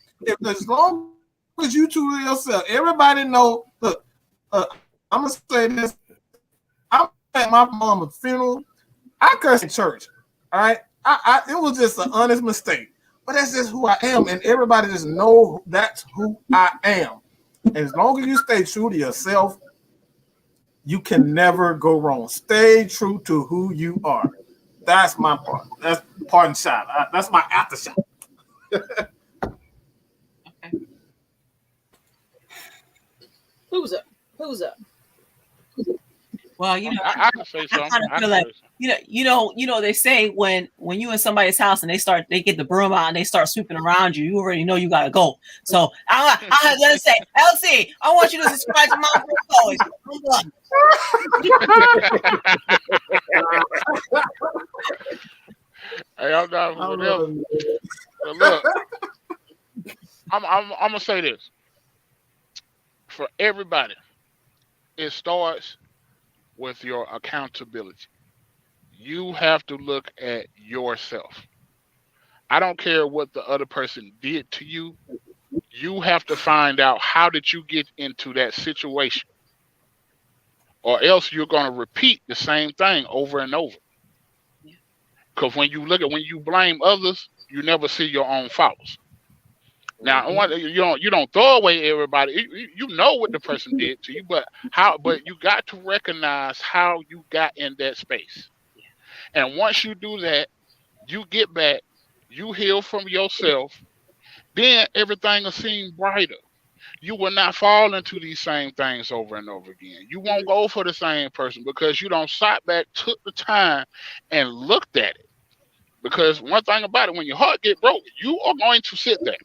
as long as you true to yourself, everybody know. Look, I'm gonna say this. I'm at my mama's funeral. I cursed in church. All right. It was just an honest mistake. But that's just who I am. And everybody just know that's who I am. And as long as you stay true to yourself, you can never go wrong. Stay true to who you are. That's my part. That's part and shot. That's my after shot. Okay. Who's up? Well, you know, I can say something. I feel like, you know, they say when you in somebody's house and they get the broom out and they start sweeping around you, you already know you gotta go. So I let us say, LC, I want you to subscribe to my voice. Hey, I'm not whatever. Look, I'm gonna say this. For everybody, it starts with your accountability. You have to look at yourself. I don't care what the other person did to you. You have to find out how did you get into that situation, or else you're going to repeat the same thing over and over. Because when you blame others, you never see your own faults. Now, you don't throw away everybody. You know what the person did to you, but you got to recognize how you got in that space. And once you do that, you get back, you heal from yourself, then everything will seem brighter. You will not fall into these same things over and over again. You won't go for the same person because you don't sat back, took the time, and looked at it. Because one thing about it, when your heart get broke, you are going to sit there.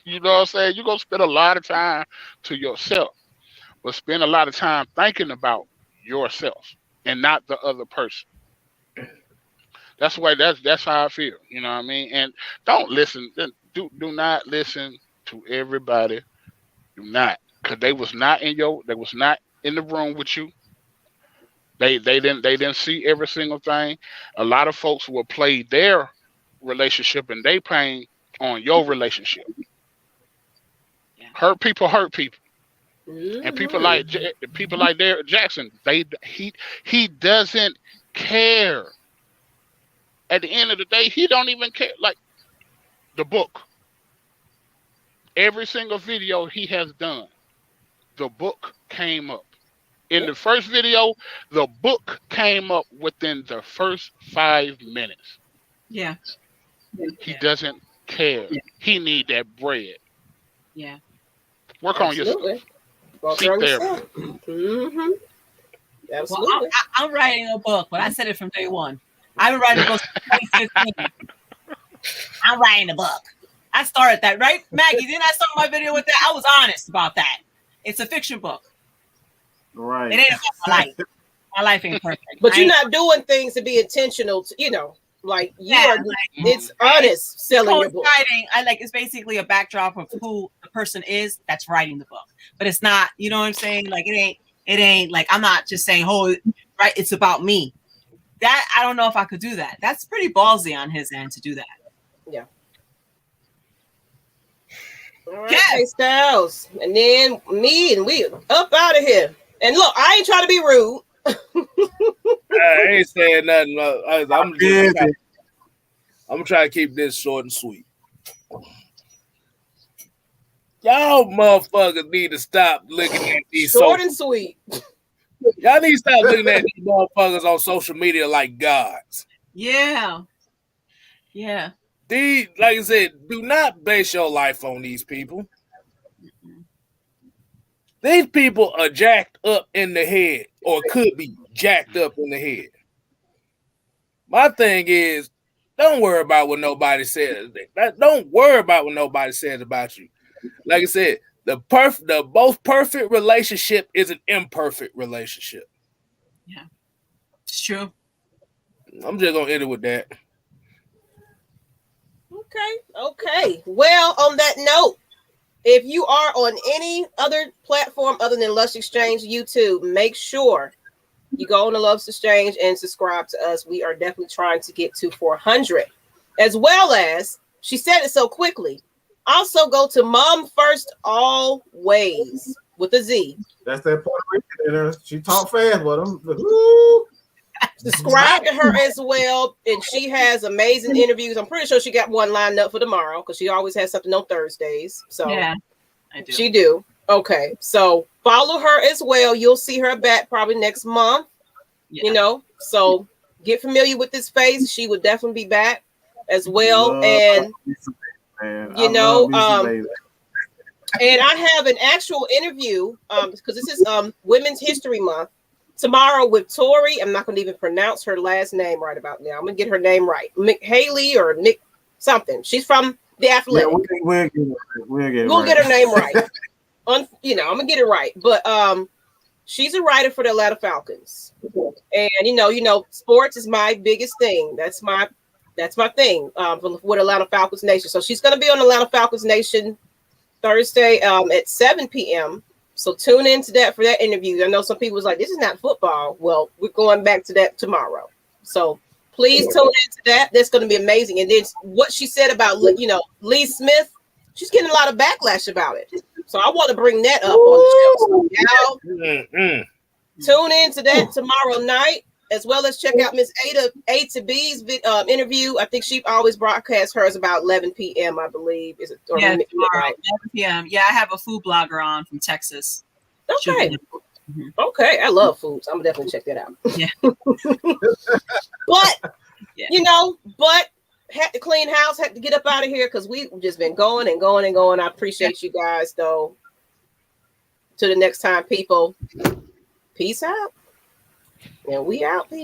You know what I'm saying? You're going to spend a lot of time to yourself, but spend a lot of time thinking about yourself and not the other person. That's why that's how I feel. You know what I mean? And don't listen. Do not listen to everybody. Do not, because they was not in the room with you. They didn't see every single thing. A lot of folks will play their relationship and they pain on your relationship. Yeah. Hurt people. Mm-hmm. And people like Derrick Jaxn, he doesn't care. At the end of the day, he don't even care. Like the book. Every single video he has done, the book came up. In the first video, the book came up within the first 5 minutes. Yeah. He doesn't care. Yeah. He need that bread. Yeah. Work on yourself. Seek therapy. Mm-hmm. Absolutely. Well, I'm writing a book, but I said it from day one. I've been writing a book since 2015. I'm writing a book. I started that, right? Maggie, didn't I start my video with that? I was honest about that. It's a fiction book. Right. It ain't about my life. My life ain't perfect. But you're not doing things to be intentional to, like you are. It's honest selling your book. It's basically a backdrop of who the person is that's writing the book. But it's not, you know what I'm saying? Like it ain't like I'm not just saying, right, it's about me. That I don't know if I could do that. That's pretty ballsy on his end to do that. Yeah. All right, yes. Styles, and then me, and we up out of here. And look, I ain't trying to be rude. I ain't saying nothing. I'm trying to keep this short and sweet. Y'all motherfuckers need to stop looking at these short and sweet. Y'all need to stop looking at these motherfuckers on social media like gods. Yeah. Yeah. These, like I said, do not base your life on these people. These people are jacked up in the head, or could be jacked up in the head. My thing is, don't worry about what nobody says. Don't worry about what nobody says about you. Like I said, the most perfect relationship is an imperfect relationship. Yeah, it's true. I'm just gonna end it with that. Okay. Well, on that note, if you are on any other platform other than Lush Exchange YouTube, make sure you go on the Lush Exchange and subscribe to us. We are definitely trying to get to 400. As well as, she said it so quickly, also go to Mom First Alwayz with a Z. That's that Puerto Rican in her. She talk fast with them. Woo! Subscribe to her as well, and she has amazing interviews. I'm pretty sure she got one lined up for tomorrow because she always has something on Thursdays. So yeah, I do. She do. Okay, so follow her as well. You'll see her back probably next month. Yeah. You know, so get familiar with this face. She would definitely be back as well, and you know, and I have an actual interview because this is Women's History Month. Tomorrow with Tori. I'm not going to even pronounce her last name right about now. I'm going to get her name right. Haley or Nick something. She's from The Athletic. Yeah, we'll get her name right. You know, I'm going to get it right. But she's a writer for the Atlanta Falcons. And, you know, sports is my biggest thing. That's my thing with Atlanta Falcons Nation. So she's going to be on Atlanta Falcons Nation Thursday at 7 p.m. So tune into that for that interview. I know some people was like, this is not football. Well, we're going back to that tomorrow. So please tune into that. That's going to be amazing. And then what she said about, you know, Lee Smith, she's getting a lot of backlash about it. So I want to bring that up on the show. So tune into that tomorrow night, as well as check out Miss A to B's interview. I think she always broadcasts hers about 11 p.m., I believe. Is it? Or yeah, tomorrow, 11 p.m. Yeah, I have a food blogger on from Texas. Okay. Okay, I love foods. I'm definitely check that out. Yeah. But, you know, had to clean house, had to get up out of here because we've just been going and going and going. I appreciate you guys, though. Till the next time, people. Peace out. And we out.